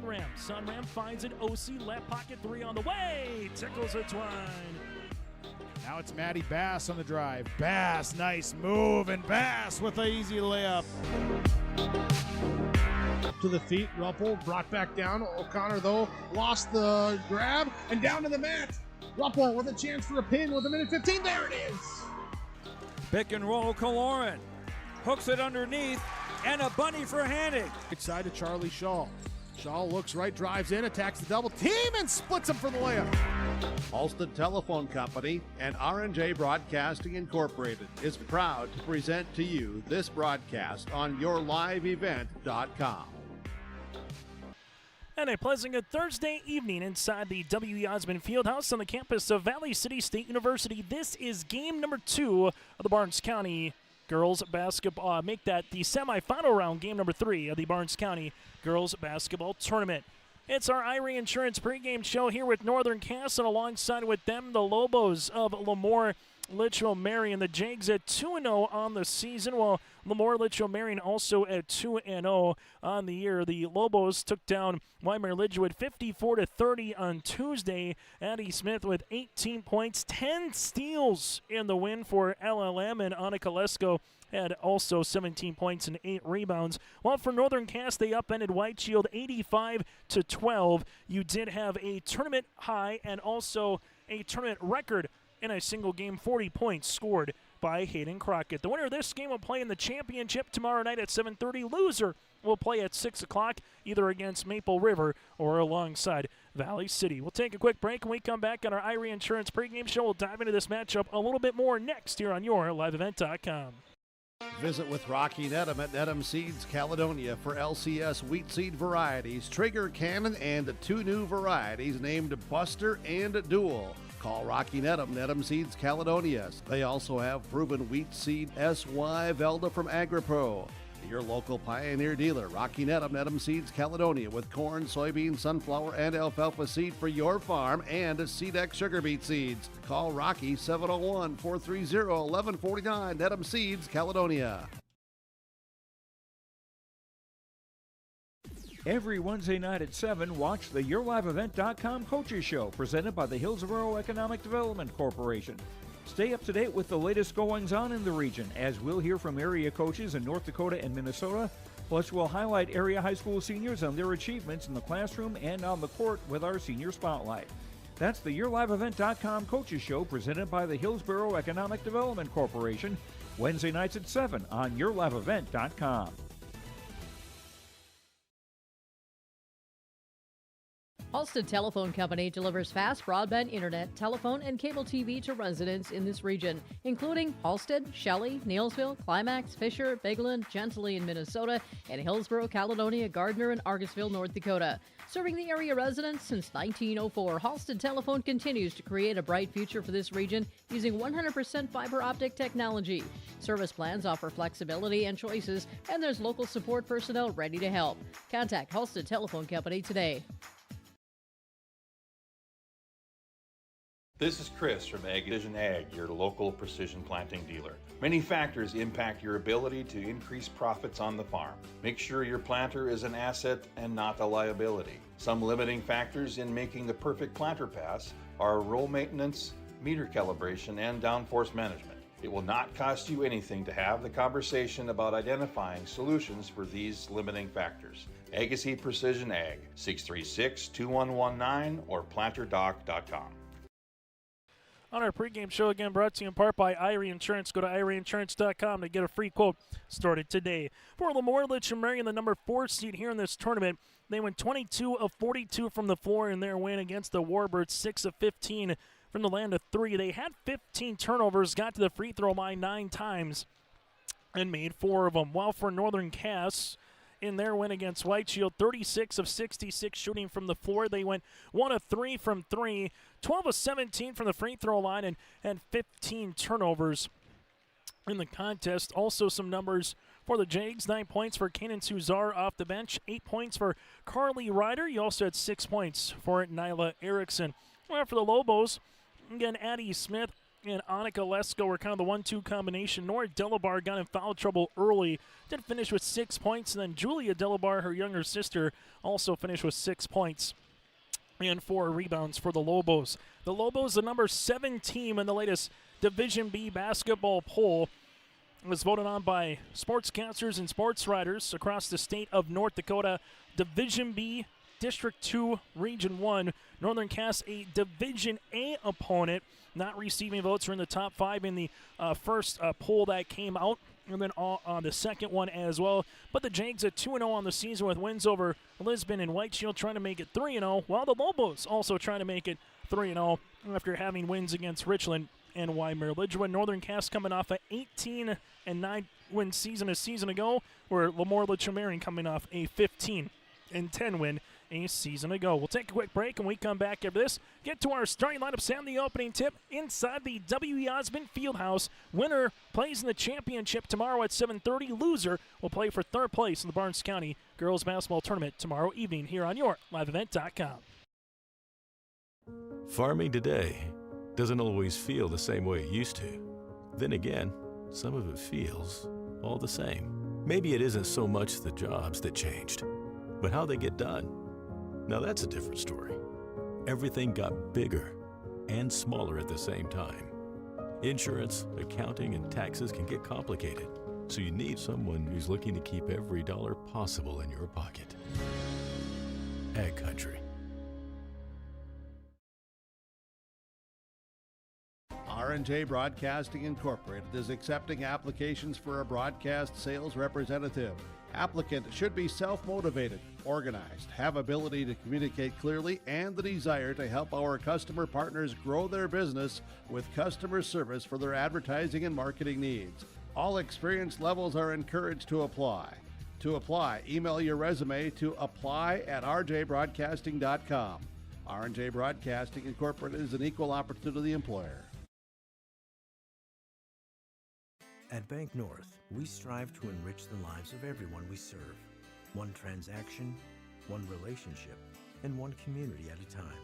Sunram. Sunram finds an OC, left pocket three on the way. Tickles a twine. Now it's Maddie Bass on the drive. Bass, nice move, and Bass with an easy layup. To the feet, Ruppel brought back down. O'Connor, though, lost the grab, and down to the mat. Ruppel with a chance for a pin with a minute 15. There it is. Pick and roll, Kaloran. Hooks it underneath, and a bunny for handing. Right side to Charlie Shaw. Shaw looks right, drives in, attacks the double team, and splits him for the layup. Halstead Telephone Company and R&J Broadcasting Incorporated is proud to present to you this broadcast on yourliveevent.com. And a pleasant good Thursday evening inside the W.E. Osmond Fieldhouse on the campus of Valley City State University. This is game number 2 of the Barnes County girls basketball. Make that the semifinal round, game number 3 of the Barnes County girls basketball tournament. It's our Irie Insurance pregame show here with Northern Cass, and alongside with them, the Lobos of LaMoure-Litchville Marion. The Jags at 2-0 on the season, while LaMoure-Litchville Marion also at 2-0 on the year. The Lobos took down Weimar Lidgewood 54-30 on Tuesday. Addie Smith with 18 points, 10 steals in the win for LLM, and Annika Lesko had also 17 points and 8 rebounds. While for Northern Cass, they upended White Shield 85-12. You did have a tournament high and also a tournament record in a single game, 40 points scored by Hayden Crockett. The winner of this game will play in the championship tomorrow night at 7:30. Loser will play at 6 o'clock, either against Maple River or alongside Valley City. We'll take a quick break. When we come back on our Irie Insurance pregame show, we'll dive into this matchup a little bit more next here on yourliveevent.com. Visit with Rocky Nedham at Nedham Seeds Caledonia for LCS wheat seed varieties, Trigger Cannon, and 2 new varieties named Buster and Dual. Call Rocky Nedham, Nedham Seeds Caledonia. They also have proven wheat seed SY Velda from AgriPro. Your local Pioneer dealer, Rocky Nedham, Nedham Seeds Caledonia, with corn, soybean, sunflower, and alfalfa seed for your farm, and Seedex sugar beet seeds. Call Rocky 701-430-1149, Nedham Seeds Caledonia. Every Wednesday night at 7, watch the YourLiveEvent.com Coaches Show, presented by the Hillsborough Economic Development Corporation. Stay up to date with the latest goings-on in the region, as we'll hear from area coaches in North Dakota and Minnesota. Plus, we'll highlight area high school seniors and their achievements in the classroom and on the court with our Senior Spotlight. That's the YourLiveEvent.com Coaches Show, presented by the Hillsborough Economic Development Corporation, Wednesday nights at 7 on YourLiveEvent.com. Halstead Telephone Company delivers fast broadband internet, telephone, and cable TV to residents in this region, including Halstead, Shelley, Neilsville, Climax, Fisher, Bigland, Gentilly in Minnesota, and Hillsborough, Caledonia, Gardner, and Argosville, North Dakota. Serving the area residents since 1904, Halstead Telephone continues to create a bright future for this region using 100% fiber optic technology. Service plans offer flexibility and choices, and there's local support personnel ready to help. Contact Halstead Telephone Company today. This is Chris from Precision Ag, your local precision planting dealer. Many factors impact your ability to increase profits on the farm. Make sure your planter is an asset and not a liability. Some limiting factors in making the perfect planter pass are row maintenance, meter calibration, and downforce management. It will not cost you anything to have the conversation about identifying solutions for these limiting factors. Agassiz Precision Ag, 636-2119 or planterdoc.com. On our pregame show, again brought to you in part by Irie Insurance. Go to IrieInsurance.com to get a free quote started today. For LaMoure-Litchville Marion, the number 4 seed here in this tournament, they went 22 of 42 from the floor in their win against the Warbirds, 6 of 15 from the land of 3. They had 15 turnovers, got to the free throw line 9 times, and made 4 of them. While for Northern Cass, in their win against White Shield, 36 of 66 shooting from the floor. They went 1 of 3 from 3, 12 of 17 from the free throw line, and had 15 turnovers in the contest. Also some numbers for the Jags: 9 points for Kanan Suzar off the bench, 8 points for Carly Ryder. You also had 6 points for Nyla Erickson. Well, for the Lobos, again, Addie Smith and Annika Lesko were kind of the 1-2 combination. Nora Delabar got in foul trouble early, did finish with 6 points, and then Julia Delabar, her younger sister, also finished with 6 points and 4 rebounds for the Lobos. The Lobos, the number 7 team in the latest Division B basketball poll, was voted on by sportscasters and sports writers across the state of North Dakota. Division B, District 2, Region 1. Northern Cass, a Division A opponent, not receiving votes. Are in the top 5 in the first poll that came out, and then on the second one as well. But the Jags at 2-0 on the season with wins over Lisbon and White Shield, trying to make it 3-0, while the Lobos also trying to make it 3-0 after having wins against Richland and LaMoure-Litchville. Northern Cass coming off an 18-9 win season a season ago, where LaMoure-Litchville Marion coming off a 15-10 win a season ago. We'll take a quick break, and we come back after this, get to our starting lineups and the opening tip inside the W.E. Osmond Fieldhouse. Winner plays in the championship tomorrow at 7:30. Loser will play for third place in the Barnes County Girls Basketball Tournament tomorrow evening here on your LiveEvent.com. Farming today doesn't always feel the same way it used to. Then again, some of it feels all the same. Maybe it isn't so much the jobs that changed, but how they get done. Now that's a different story. Everything got bigger and smaller at the same time. Insurance, accounting, and taxes can get complicated, so you need someone who's looking to keep every dollar possible in your pocket. Ag Country. R&J Broadcasting Incorporated is accepting applications for a broadcast sales representative. Applicant should be self-motivated, organized, have ability to communicate clearly, and the desire to help our customer partners grow their business with customer service for their advertising and marketing needs. All experience levels are encouraged to apply. To apply, email your resume to apply@rjbroadcasting.com. R&J Broadcasting Incorporated is an equal opportunity employer. At Bank North, we strive to enrich the lives of everyone we serve. One transaction, one relationship, and one community at a time.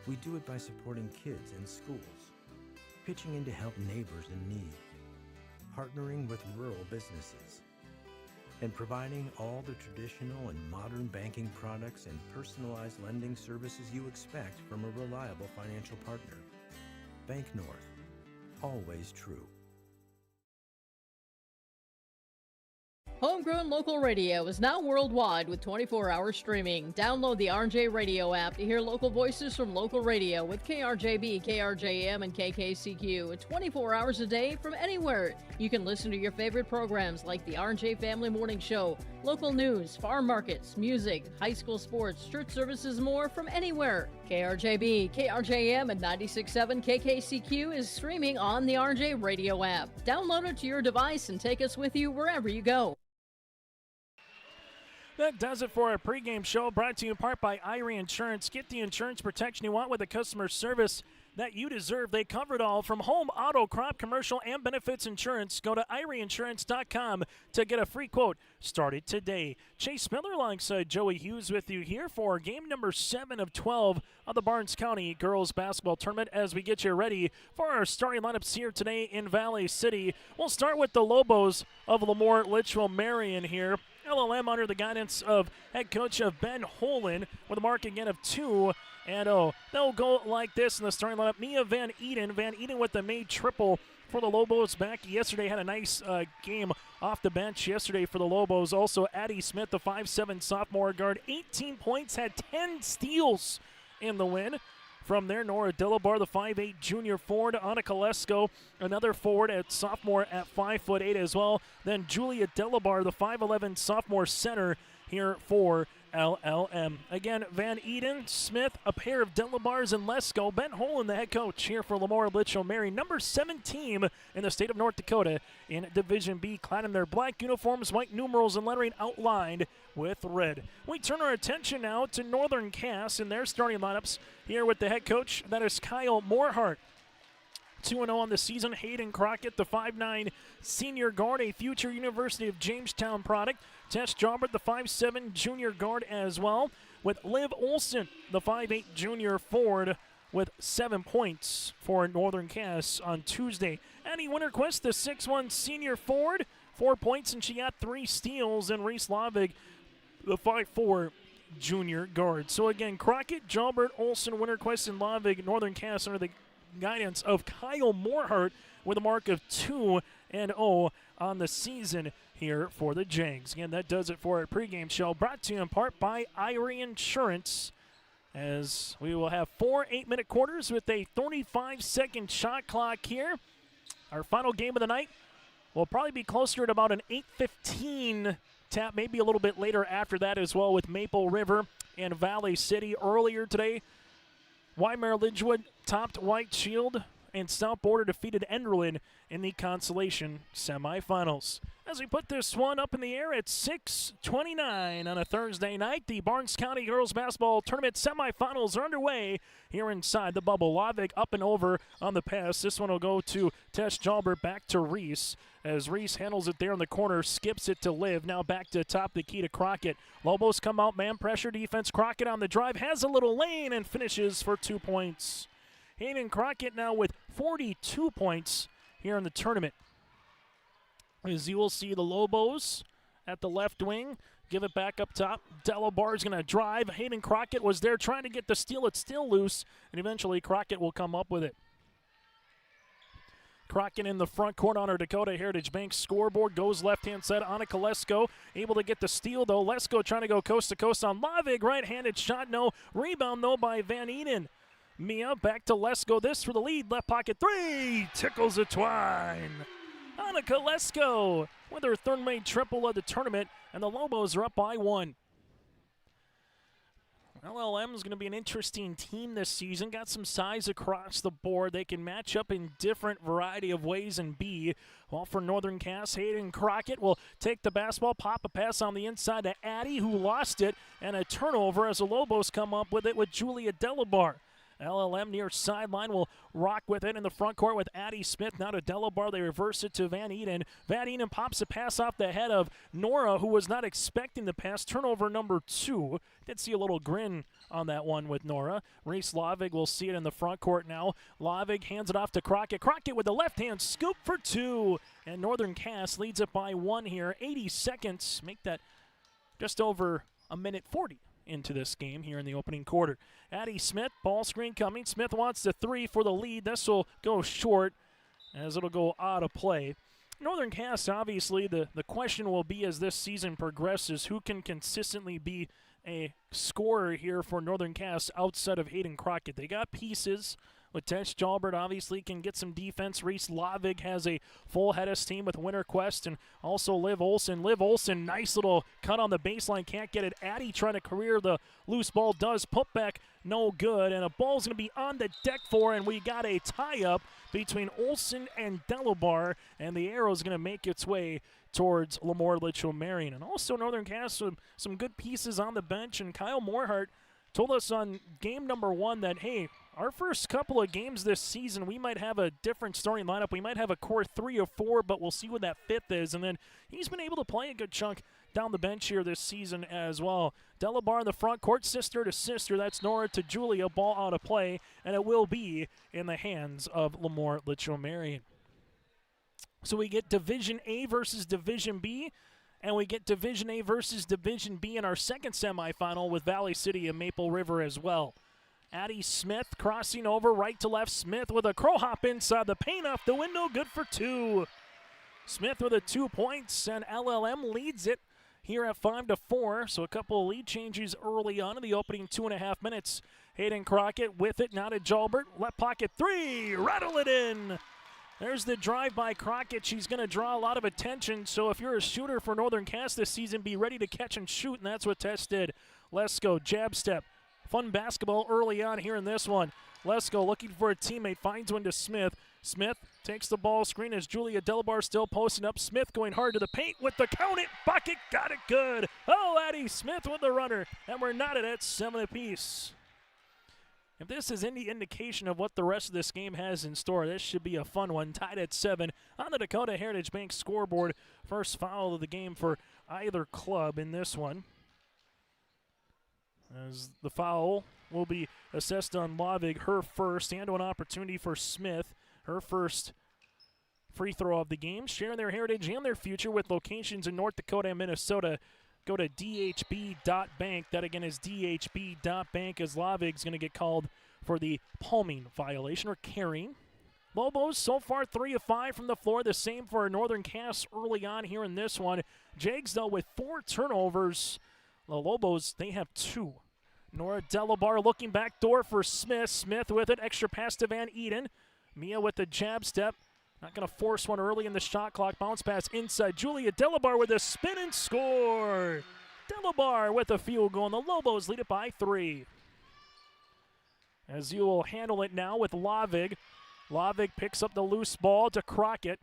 We do it by supporting kids and schools, pitching in to help neighbors in need, partnering with rural businesses, and providing all the traditional and modern banking products and personalized lending services you expect from a reliable financial partner. Bank North, always true. Homegrown local radio is now worldwide with 24-hour streaming. Download the RJ Radio app to hear local voices from local radio with KRJB, KRJM, and KKCQ 24 hours a day from anywhere. You can listen to your favorite programs like the RJ Family Morning Show, local news, farm markets, music, high school sports, church services, more from anywhere. KRJB, KRJM, and 96.7 KKCQ is streaming on the RJ Radio app. Download it to your device and take us with you wherever you go. That does it for our pregame show, brought to you in part by Irie Insurance. Get the insurance protection you want with the customer service that you deserve. They cover it all, from home, auto, crop, commercial, and benefits insurance. Go to IrieInsurance.com to get a free quote. Start it today. Chase Miller alongside Joey Hughes with you here for game number 7 of 12 of the Barnes County Girls Basketball Tournament as we get you ready for our starting lineups here today in Valley City. We'll start with the Lobos of LaMoure-Litchville Marion here. LLM under the guidance of head coach of Ben Holen with a mark again of 2. And they'll go like this in the starting lineup. Mia Van Eden. Van Eden with the made triple for the Lobos back yesterday. Had a nice game off the bench yesterday for the Lobos. Also, Addie Smith, the 5'7" sophomore guard, 18 points, had 10 steals in the win. From there, Nora Delabar, the 5'8" junior forward. Annika Lesko, another forward at sophomore at 5'8" as well. Then Julia Delabar, the 5'11" sophomore center here for LLM. Again, Van Eden, Smith, a pair of Delabars, and Lesko. Ben Holen, the head coach here for LaMoure-Litchville Marion, number 7 team in the state of North Dakota in Division B, clad in their black uniforms, white numerals, and lettering outlined with red. We turn our attention now to Northern Cass and their starting lineups here with the head coach. That is Kyle Morehart. 2-0 on the season. Hayden Crockett, the 5'9" senior guard, a future University of Jamestown product. Tess Jobert, the 5'7" junior guard as well, with Liv Olson, the 5'8" junior forward, with 7 points for Northern Cass on Tuesday. Addie Winterquist, the 6'1 senior forward, 4 points, and she got 3 steals. And Reese Lavig, the 5'4 junior guard. So again, Crockett, Jalbert, Olsen, Winterquist, and Lavig, Northern Cass under the guidance of Kyle Moorhart with a mark of 2-0 on the season here for the Jags. Again, that does it for our pregame show, brought to you in part by Irie Insurance, as we will have 4 8-minute quarters with a 35-second shot clock here. Our final game of the night will probably be closer at about an 8:15 tap, maybe a little bit later after that as well, with Maple River and Valley City. Earlier today, Weimar-Lidgewood topped White Shield, and South Border defeated Enderlin in the consolation semifinals. As we put this one up in the air at 6:29 on a Thursday night, the Barnes County Girls Basketball Tournament semifinals are underway here inside the bubble. Lavig up and over on the pass. This one will go to Tess Jalbert, back to Reese, as Reese handles it there in the corner, skips it to Liv. Now back to top the key to Crockett. Lobos come out, man pressure defense. Crockett on the drive, has a little lane, and finishes for 2 points. Hayden Crockett now with 42 points here in the tournament. As you will see, the Lobos at the left wing give it back up top. Delabar's going to drive. Hayden Crockett was there trying to get the steal. It's still loose, and eventually Crockett will come up with it. Crockett in the front court on our Dakota Heritage Bank scoreboard. Goes left-hand side. Annika Lesko able to get the steal, though. Lesko trying to go coast to coast on Lavig. Right-handed shot, no. Rebound, though, by Van Eden. Mia back to Lesko. This for the lead. Left pocket three. Tickles the twine. Annika Lesko with her third-made triple of the tournament, and the Lobos are up by 1. LLM is going to be an interesting team this season. Got some size across the board. They can match up in different variety of ways and be. Well, for Northern Cass, Hayden Crockett will take the basketball, pop a pass on the inside to Addie, who lost it, and a turnover as the Lobos come up with it with Julia Delabar. LLM near sideline will rock with it in the front court with Addie Smith. Now to Delabar. They reverse it to Van Eden. Van Eden pops a pass off the head of Nora, who was not expecting the pass. Turnover number 2. Did see a little grin on that one with Nora. Reese Lavig will see it in the front court now. Lavig hands it off to Crockett. Crockett with the left hand scoop for 2. And Northern Cass leads it by 1 here. 80 seconds. Make that just over a minute 40 into this game here in the opening quarter. Addie Smith, ball screen coming. Smith wants the 3 for the lead. This will go short as it'll go out of play. Northern Cass, obviously, the question will be as this season progresses, who can consistently be a scorer here for Northern Cass outside of Hayden Crockett. They got pieces. With Tess Jalbert, obviously, can get some defense. Reese Lavig has a full Hedis team with Winterquist and also Liv Olsen. Liv Olsen, nice little cut on the baseline, can't get it. Addie trying to career the loose ball, does. Put back, no good. And a ball's going to be on the deck for, and we got a tie-up between Olsen and Delabar, and the arrow's going to make its way towards LaMoure-Litchville Marion. And also Northern Cass, some good pieces on the bench, and Kyle Moorhart told us on game number 1 that, hey, our first couple of games this season, we might have a different starting lineup. We might have a core 3 or 4, but we'll see what that 5th is. And then he's been able to play a good chunk down the bench here this season as well. Delabar in the front court, sister to sister. That's Nora to Julia. Ball out of play, and it will be in the hands of LaMoure-Litchville Marion. So we get Division A versus Division B, and we get Division A versus Division B in our second semifinal with Valley City and Maple River as well. Addie Smith crossing over right to left. Smith with a crow hop inside the paint off the window. Good for 2. Smith with 2 points, and LLM leads it here at 5-4. So a couple of lead changes early on in the opening 2.5 minutes. Hayden Crockett with it. Now to Jalbert. Left pocket 3. Rattle it in. There's the drive by Crockett. She's going to draw a lot of attention. So if you're a shooter for Northern Cass this season, be ready to catch and shoot, and that's what Tess did. Lesko, jab step. Fun basketball early on here in this one. Lesko looking for a teammate, finds one to Smith. Smith takes the ball screen as Julia Delabar still posting up. Smith going hard to the paint with the count it. Bucket got it good. Oh, Addie Smith with the runner. And we're knotted at 7 apiece. If this is any indication of what the rest of this game has in store, this should be a fun one. Tied at 7 on the Dakota Heritage Bank scoreboard. First foul of the game for either club in this one. As the foul will be assessed on Lavig, her first, and an opportunity for Smith, her first free throw of the game. Sharing their heritage and their future with locations in North Dakota and Minnesota. Go to dhb.bank. That again is dhb.bank, as Lavig's going to get called for the palming violation or carrying. Lobos so far 3 of 5 from the floor. The same for Northern Cass early on here in this one. Jags, though, with 4 turnovers. The Lobos, they have 2. Nora Delabar looking back door for Smith. Smith with it. Extra pass to Van Eden. Mia with the jab step. Not going to force one early in the shot clock. Bounce pass inside. Julia Delabar with a spin and score. Delabar with a field goal, and the Lobos lead it by 3. As you will handle it now with Lavig. Lavig picks up the loose ball to Crockett.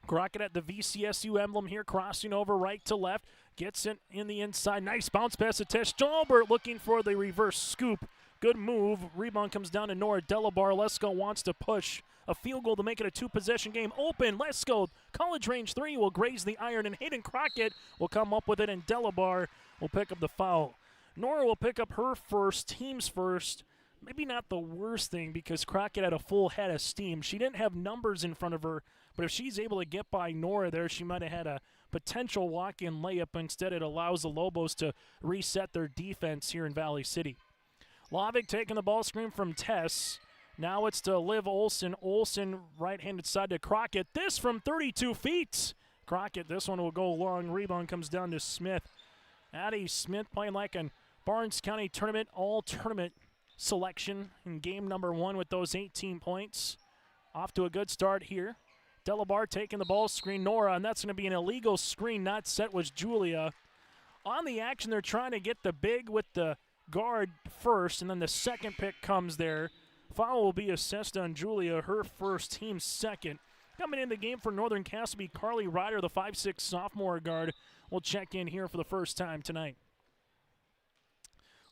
Crockett at the VCSU emblem here, crossing over right to left. Gets it in the inside. Nice bounce pass to Tess Jalbert looking for the reverse scoop. Good move. Rebound comes down to Nora Delabar. Lesko wants to push a field goal to make it a 2-possession game. Open. Lesko, college range 3 will graze the iron, and Hayden Crockett will come up with it, and Delabar will pick up the foul. Nora will pick up her first, team's first. Maybe not the worst thing because Crockett had a full head of steam. She didn't have numbers in front of her, but if she's able to get by Nora there, she might have had a potential walk-in layup. Instead, it allows the Lobos to reset their defense here in Valley City. Lavig taking the ball screen from Tess. Now it's to Liv Olsen. Olsen, right-handed side to Crockett. This from 32 feet. Crockett, this one will go long. Rebound comes down to Smith. Addie Smith playing like a Barnes County tournament, all-tournament selection in game number 1 with those 18 points. Off to a good start here. Delabar taking the ball screen. Nora, and that's going to be an illegal screen. Not set was Julia. On the action, they're trying to get the big with the guard first, and then the second pick comes there. Foul will be assessed on Julia, her first, team second. Coming in the game for Northern Cass will be Carly Ryder, the 5'6" sophomore guard. Will check in here for the first time tonight.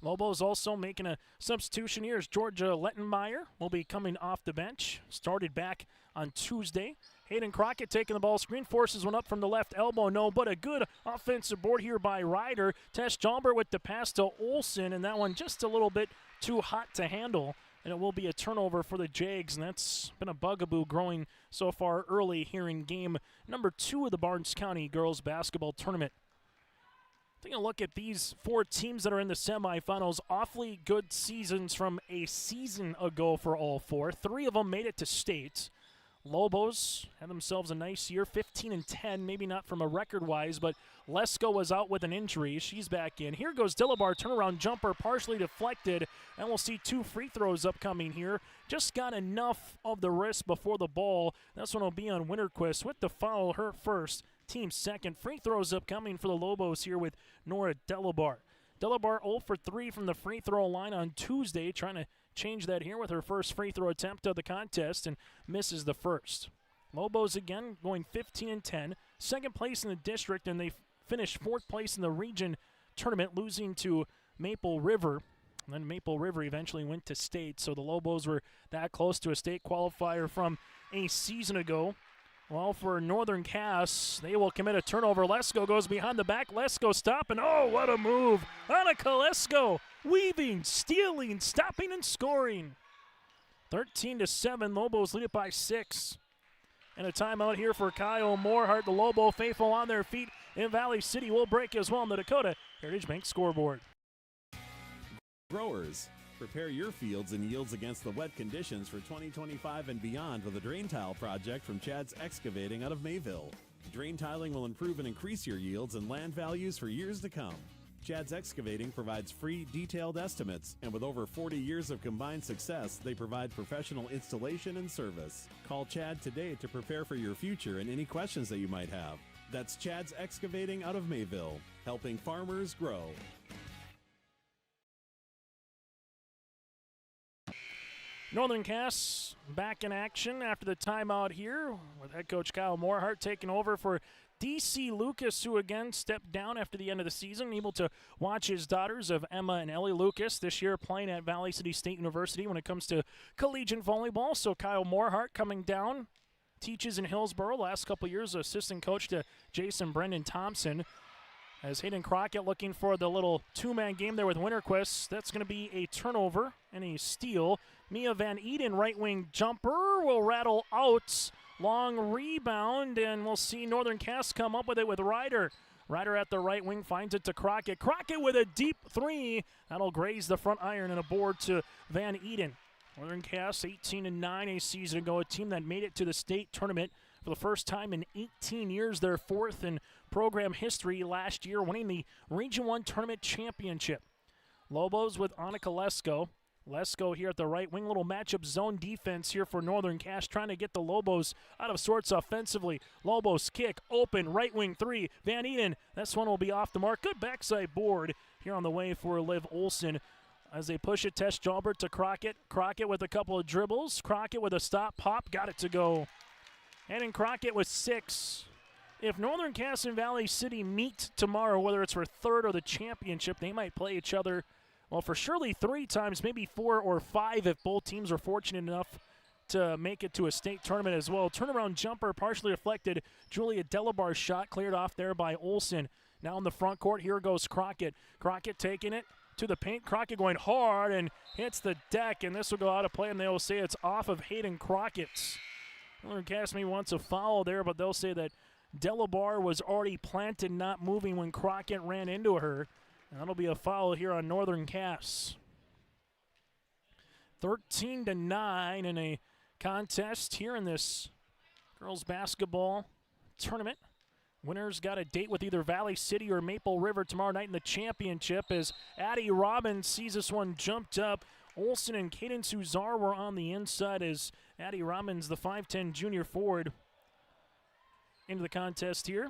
Lobos also making a substitution here as Georgia Lettenmeyer will be coming off the bench. Started back on Tuesday. Hayden Crockett taking the ball screen, forces one up from the left elbow. No, but a good offensive board here by Ryder. Tess Jalbert with the pass to Olsen, and that one just a little bit too hot to handle. And it will be a turnover for the Jags, and that's been a bugaboo growing so far early here in game number 2 of the Barnes County Girls Basketball Tournament. Taking a look at these 4 teams that are in the semifinals. Awfully good seasons from a season ago for all 4. 3 of them made it to state. Lobos had themselves a nice year, 15-10, maybe not from a record-wise, but Lesko was out with an injury. She's back in. Here goes Delabar, turnaround jumper, partially deflected, and we'll see 2 free throws upcoming here. Just got enough of the wrist before the ball. This one will be on Winterquist with the foul, her first, team second. Free throws upcoming for the Lobos here with Nora Delabar. Delabar 0 for 3 from the free throw line on Tuesday, trying to change that here with her first free throw attempt of the contest and misses the first. Lobos again going 15-10, second place in the district, and they finished 4th place in the region tournament, losing to Maple River. And then Maple River eventually went to state, so the Lobos were that close to a state qualifier from a season ago. Well, for Northern Cass, they will commit a turnover. Lesko goes behind the back. Lesko stopping. Oh, what a move. Annika Lesko weaving, stealing, stopping, and scoring. 13-7. Lobos lead it by 6. And a timeout here for Kyle Morehart. The Lobo faithful on their feet in Valley City will break as well on the Dakota Heritage Bank scoreboard. Growers, prepare your fields and yields against the wet conditions for 2025 and beyond with a drain tile project from Chad's Excavating out of Mayville. Drain tiling will improve and increase your yields and land values for years to come. Chad's Excavating provides free, detailed estimates, and with over 40 years of combined success, they provide professional installation and service. Call Chad today to prepare for your future and any questions that you might have. That's Chad's Excavating out of Mayville, helping farmers grow. Northern Cass back in action after the timeout here with head coach Kyle Morehart taking over for D.C. Lucas, who again stepped down after the end of the season, able to watch his daughters of Emma and Ellie Lucas this year playing at Valley City State University when it comes to collegiate volleyball. So Kyle Morehart coming down, teaches in Hillsboro, last couple years assistant coach to Jason Brendan Thompson. As Hayden Crockett looking for the little two-man game there with Winterquist. That's going to be a turnover and a steal. Mia Van Eden, right wing jumper, will rattle out. Long rebound, and we'll see Northern Cass come up with it with Ryder. Ryder at the right wing finds it to Crockett. Crockett with a deep three. That'll graze the front iron and a board to Van Eden. Northern Cass 18-9 a season ago, a team that made it to the state tournament for the first time in 18 years. Their fourth in program history last year, winning the Region 1 tournament championship. Lobos with Annika Lesko. Lesko here at the right wing. Little matchup zone defense here for Northern Cass, trying to get the Lobos out of sorts offensively. Lobos kick, open, right wing three. Van Eden, this one will be off the mark. Good backside board here on the way for Liv Olson. As they push it, Tess Jalbert to Crockett. Crockett with a couple of dribbles. Crockett with a stop, pop, got it to go. And in Crockett with 6. If Northern Cass and Valley City meet tomorrow, whether it's for third or the championship, they might play each other, well, for surely 3 times, maybe 4 or 5 if both teams are fortunate enough to make it to a state tournament as well. Turnaround jumper partially reflected. Julia Delabar's shot cleared off there by Olson. Now in the front court, here goes Crockett. Crockett taking it to the paint. Crockett going hard and hits the deck, and this will go out of play, and they will say it's off of Hayden Crockett. Northern Cass may wants a foul there, but they'll say that Delabar was already planted, not moving when Crockett ran into her. And that'll be a foul here on Northern Cass. 13-9 in a contest here in this girls basketball tournament. Winners got a date with either Valley City or Maple River tomorrow night in the championship as Addie Robbins sees this one jumped up. Olson and Cadence Uzar were on the inside as Addie Robbins, the 5'10 junior forward, into the contest here.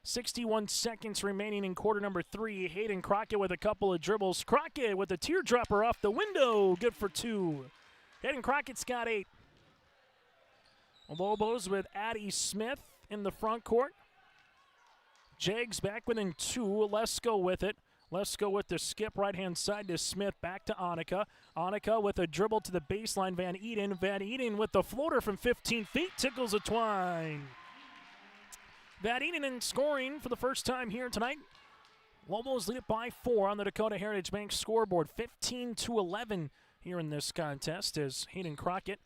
61 seconds remaining in quarter number 3. Hayden Crockett with a couple of dribbles. Crockett with a teardropper off the window. Good for 2. Hayden Crockett's got 8. Lobos with Addie Smith in the front court. Jags back within 2. Lesko with it. Lesko with the skip right-hand side to Smith. Back to Annika. Annika with a dribble to the baseline. Van Eden. Van Eden with the floater from 15 feet. Tickles a twine. Van Eden in scoring for the first time here tonight. Lobos lead it by 4 on the Dakota Heritage Bank scoreboard. 15-11 here in this contest as Hayden Crockett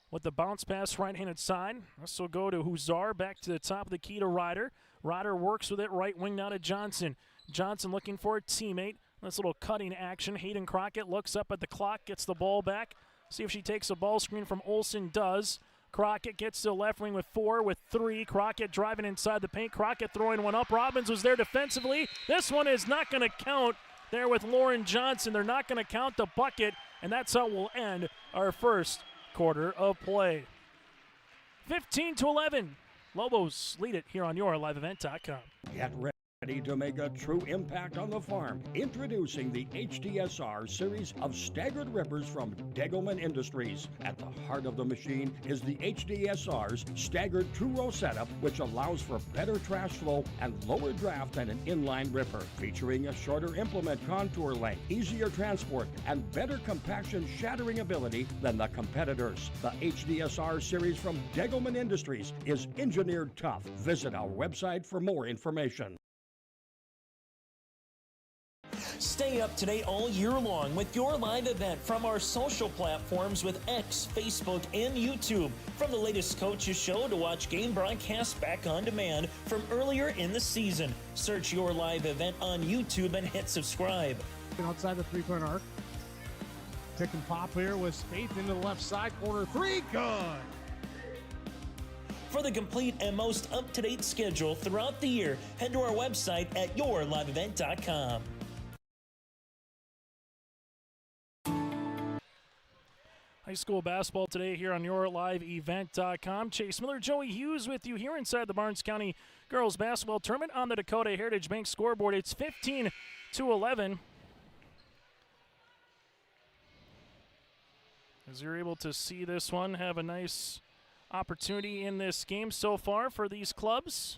with the bounce pass right-handed side. This will go to Huzar, back to the top of the key to Ryder. Ryder works with it right wing now to Johnson. Johnson looking for a teammate. This little cutting action. Hayden Crockett looks up at the clock, gets the ball back. See if she takes a ball screen from Olson. Does. Crockett gets to the left wing with 4, with 3. Crockett driving inside the paint. Crockett throwing one up. Robbins was there defensively. This one is not going to count there with Lauren Johnson. They're not going to count the bucket, and that's how we'll end our first quarter of play. 15-11. Lobos lead it here on YourLiveEvent.com. Get ready to make a true impact on the farm. Introducing the HDSR series of staggered rippers from Degelman Industries. At the heart of the machine is the HDSR's staggered two-row setup, which allows for better trash flow and lower draft than an inline ripper. Featuring a shorter implement contour length, easier transport, and better compaction shattering ability than the competitors. The HDSR series from Degelman Industries is engineered tough. Visit our website for more information. Stay up to date all year long with your live event from our social platforms with X, Facebook, and YouTube. From the latest coaches show to watch game broadcasts back on demand from earlier in the season. Search your live event on YouTube and hit subscribe. Outside the three-point arc. Tick and pop here with Spaeth into the left side corner. 3, good. For the complete and most up-to-date schedule throughout the year, head to our website at YourLiveEvent.com. High school basketball today here on YourLiveEvent.com. Chase Miller, Joey Hughes with you here inside the Barnes County Girls Basketball Tournament on the Dakota Heritage Bank scoreboard. It's 15-11. As you're able to see this one, have a nice opportunity in this game so far for these clubs.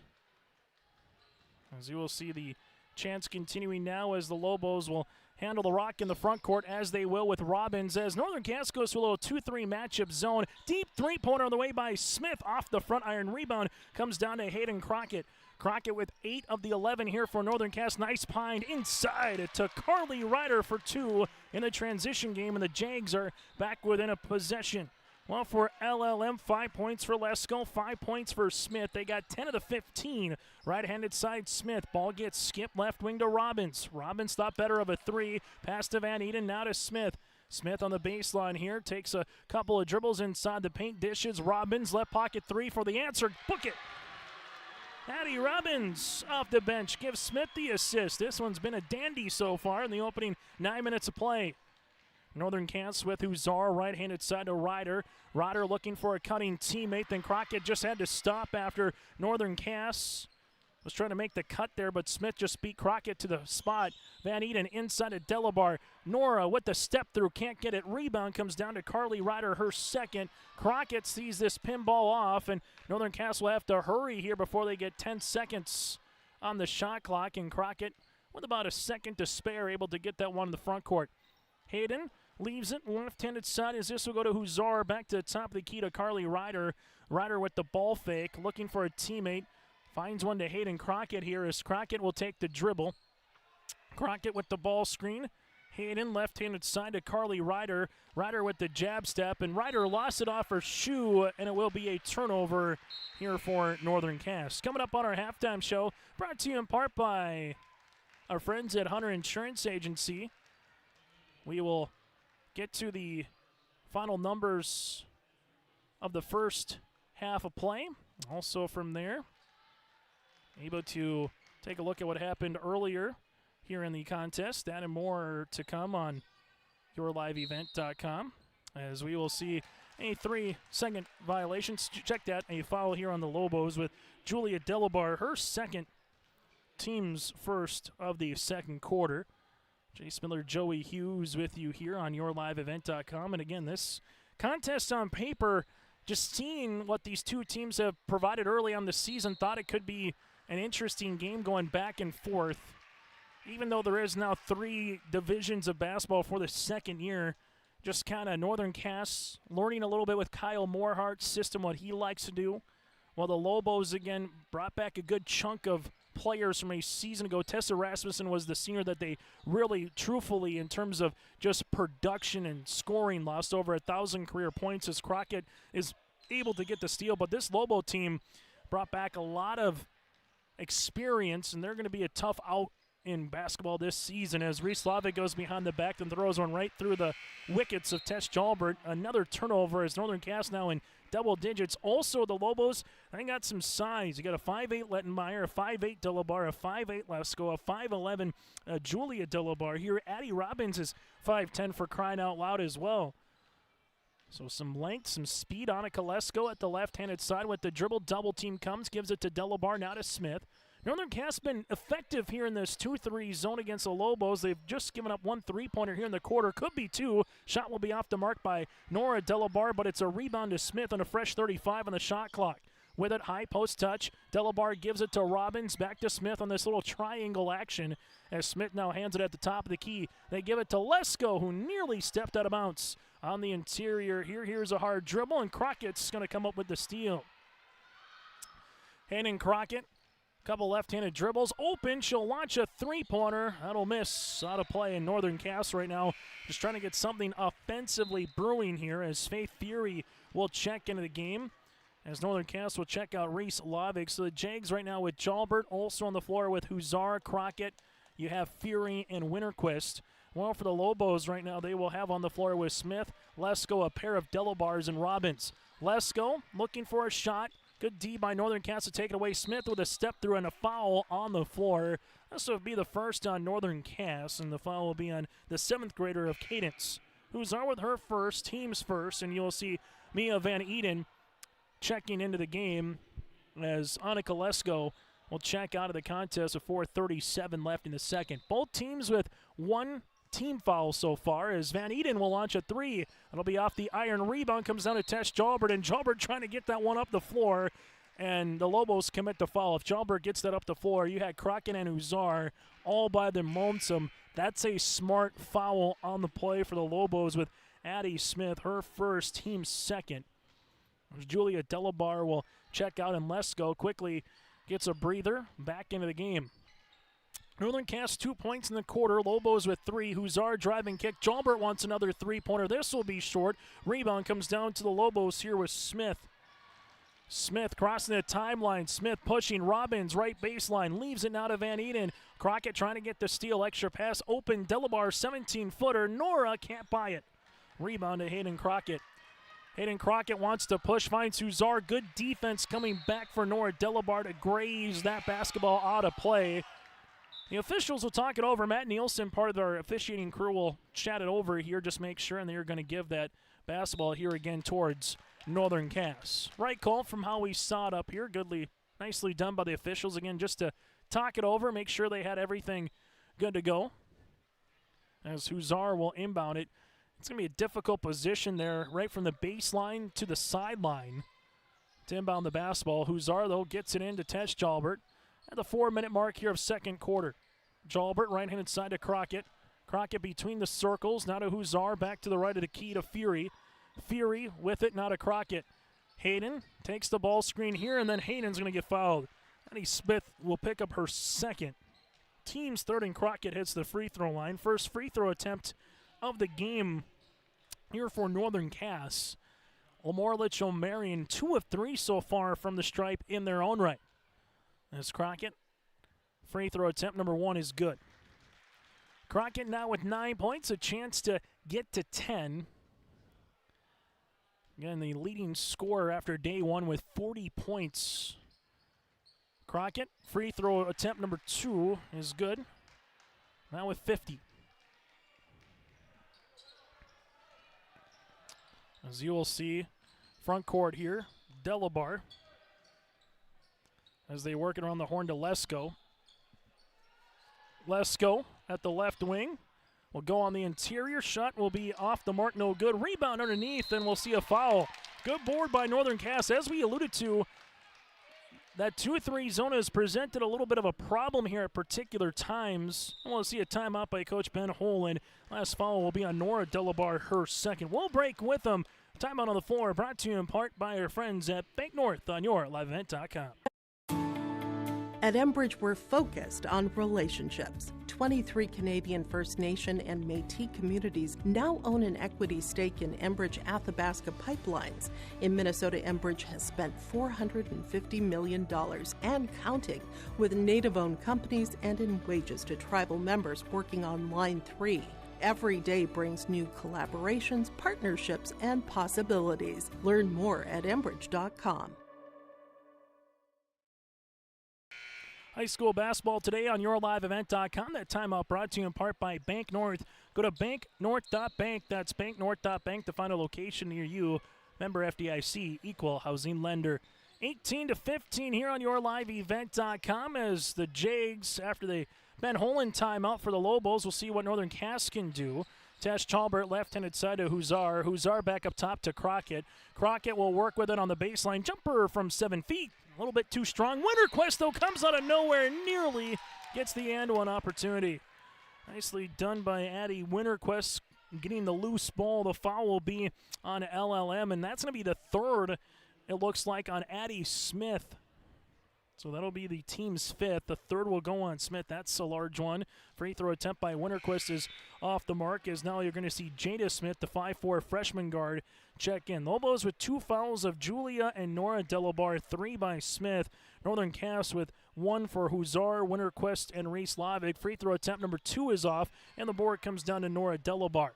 As you will see the chance continuing now as the Lobos will handle the rock in the front court as they will with Robbins as Northern Cass goes to a little 2-3 matchup zone. Deep three-pointer on the way by Smith off the front iron. Rebound comes down to Hayden Crockett. Crockett with 8 of the 11 here for Northern Cass. Nice pine inside to Carly Ryder for 2 in the transition game, and the Jags are back within a possession. Well, for LLM, 5 points for Lesko, 5 points for Smith. They got 10 of the 15. Right-handed side, Smith. Ball gets skipped left wing to Robbins. Robbins thought better of a 3. Pass to Van Eden, now to Smith. Smith on the baseline here. Takes a couple of dribbles inside the paint, dishes. Robbins, left pocket 3 for the answer. Book it! Addie Robbins off the bench gives Smith the assist. This one's been a dandy so far in the opening 9 minutes of play. Northern Cass with Huzar, right-handed side to Ryder. Ryder looking for a cutting teammate. Then Crockett just had to stop after Northern Cass was trying to make the cut there, but Smith just beat Crockett to the spot. Van Eden inside to Delabar. Nora with the step through, can't get it. Rebound comes down to Carly Ryder, her second. Crockett sees this pinball off, and Northern Cass will have to hurry here before they get 10 seconds on the shot clock, and Crockett with about a second to spare able to get that one in the front court. Hayden leaves it left-handed side as this will go to Huzar. Back to the top of the key to Carly Ryder. Ryder with the ball fake, looking for a teammate. Finds one to Hayden Crockett here as Crockett will take the dribble. Crockett with the ball screen. Hayden left-handed side to Carly Ryder. Ryder with the jab step, and Ryder lost it off her shoe, and it will be a turnover here for Northern Cass. Coming up on our halftime show, brought to you in part by our friends at Hunter Insurance Agency. We will get to the final numbers of the first half of play. Also from there, able to take a look at what happened earlier here in the contest. That and more to come on yourliveevent.com as we will see a 3-second violation. Check that, a foul here on the Lobos with Julia Delabar, her second, team's first of the second quarter. Jace Miller, Joey Hughes with you here on yourliveevent.com. And again, this contest on paper, just seeing what these two teams have provided early on the season, thought it could be an interesting game going back and forth. Even though there is now 3 divisions of basketball for the second year, just kind of Northern Cass learning a little bit with Kyle Morehart's system, what he likes to do. While the Lobos, again, brought back a good chunk of players from a season ago. Tessa Rasmussen was the senior that they really, truthfully, in terms of just production and scoring, lost over 1,000 career points as Crockett is able to get the steal. But this Lobo team brought back a lot of experience, and they're going to be a tough out in basketball this season as Reese Slavic goes behind the back and throws one right through the wickets of Tess Jalbert. Another turnover as Northern Cass now in double digits. Also, the Lobos, they got some size. You got a 5'8" Lettenmeyer, a 5'8" Delabar, a 5'8" Lesko, a 5'11" Julia Delabar. Here, Addie Robbins is 5'10" for crying out loud as well. So some length, some speed. Annika Lesko at the left-handed side with the dribble. Double team comes, gives it to Delabar, now to Smith. Northern Cass been effective here in this 2-3 zone against the Lobos. They've just given up 1 3-pointer here in the quarter. Could be 2. Shot will be off the mark by Nora Delabar, but it's a rebound to Smith on a fresh 35 on the shot clock. With it, high post touch. Delabar gives it to Robbins. Back to Smith on this little triangle action as Smith now hands it at the top of the key. They give it to Lesko, who nearly stepped out of bounds on the interior. Here's a hard dribble, and Crockett's going to come up with the steal. Hayden Crockett. Couple left-handed dribbles. Open. She'll launch a 3-pointer. That'll miss. Out of play in Northern Cass right now. Just trying to get something offensively brewing here as Faith Fury will check into the game. As Northern Cass will check out Reese Lavick. So the Jags right now with Jalbert also on the floor with Huzar, Crockett. You have Fury and Winterquist. Well, for the Lobos right now, they will have on the floor with Smith, Lesko, a pair of Delabars, and Robbins. Lesko looking for a shot. Good D by Northern Cass to take it away. Smith with a step through and a foul on the floor. This will be the first on Northern Cass, and the foul will be on the 7th grader of Cadence, who's on with her first, team's first, and you'll see Mia Van Eden checking into the game as Annika Lesko will check out of the contest with 4:37 left in the second. Both teams with 1 team foul so far as Van Eden will launch a 3. It'll be off the iron. Rebound comes down to Tess Jalbert, and Jalbert trying to get that one up the floor, and the Lobos commit the foul. If Jalbert gets that up the floor, you had Crockett and Uzar all by their lonesome. That's a smart foul on the play for the Lobos with Addie Smith, her first, team second. Julia Delabar will check out, and Lesko quickly gets a breather back into the game. Northern Cass 2 points in the quarter. Lobos with 3. Huszar driving kick. Jalbert wants another three-pointer. This will be short. Rebound comes down to the Lobos here with Smith. Smith crossing the timeline. Smith pushing Robbins right baseline. Leaves it now to Van Eden. Crockett trying to get the steal. Extra pass open. Delabar 17-footer. Nora can't buy it. Rebound to Hayden Crockett. Hayden Crockett wants to push, finds Huszar. Good defense coming back for Nora Delabar to graze that basketball out of play. The officials will talk it over. Matt Nielsen, part of our officiating crew, will chat it over here, just make sure, and they're going to give that basketball here again towards Northern Cass. Right call from how we saw it up here. Nicely done by the officials again, just to talk it over, make sure they had everything good to go. As Huszar will inbound it. It's going to be a difficult position there, right from the baseline to the sideline to inbound the basketball. Huszar, though, gets it in to test Jalbert at the 4-minute mark here of second quarter. Jalbert, right-handed side to Crockett. Crockett between the circles, now to Huszar, back to the right of the key to Fury. Fury with it, now to Crockett. Hayden takes the ball screen here, and then Hayden's going to get fouled. Addie Smith will pick up her second. Team's third, and Crockett hits the free throw line. First free throw attempt of the game here for Northern Cass. LaMoure-Litchville Marion, 2 of 3 so far from the stripe in their own right. As Crockett, free throw attempt number 1 is good. Crockett now with 9 points, a chance to get to 10. Again, the leading scorer after day 1 with 40 points. Crockett, free throw attempt number 2 is good. Now with 50. As you will see, front court here, Delabar. As they work it around the horn to Lesko. Lesko at the left wing will go on the interior. Shot will be off the mark, no good. Rebound underneath, and we'll see a foul. Good board by Northern Cass. As we alluded to, that 2-3 zone has presented a little bit of a problem here at particular times. We'll see a timeout by Coach Ben Holen. Last foul will be on Nora Delabar, her second. We'll break with them. Timeout on the floor, brought to you in part by our friends at Bank North on yourliveevent.com. At Enbridge, we're focused on relationships. 23 Canadian First Nation and Métis communities now own an equity stake in Enbridge Athabasca Pipelines. In Minnesota, Enbridge has spent $450 million and counting, with Native-owned companies and in wages to tribal members working on Line 3. Every day brings new collaborations, partnerships, and possibilities. Learn more at Enbridge.com. High school basketball today on yourliveevent.com. That timeout brought to you in part by Bank North. Go to banknorth.bank. That's banknorth.bank to find a location near you. Member FDIC, equal housing lender. 18-15 here on yourliveevent.com as the Jags, after the Ben Holen timeout for the Lobos, we'll see what Northern Cass can do. Tash Chalbert, left-handed side to Huszar. Huszar back up top to Crockett. Crockett will work with it on the baseline. Jumper from 7 feet. A little bit too strong. Winterquist, though, comes out of nowhere, nearly gets the and-one opportunity. Nicely done by Addie Winterquist, getting the loose ball. The foul will be on LLM, and that's going to be the third, it looks like, on Addie Smith. So that'll be the team's fifth. The third will go on Smith. That's a large one. Free throw attempt by Winterquist is off the mark, as now you're going to see Jada Smith, the 5'4 freshman guard, check in. Lobos with 2 fouls of Julia and Nora Delabar, 3 by Smith. Northern Cass with 1 for Huszar, Winterquist, and Reese Lavick. Free throw attempt number 2 is off, and the board comes down to Nora Delabar.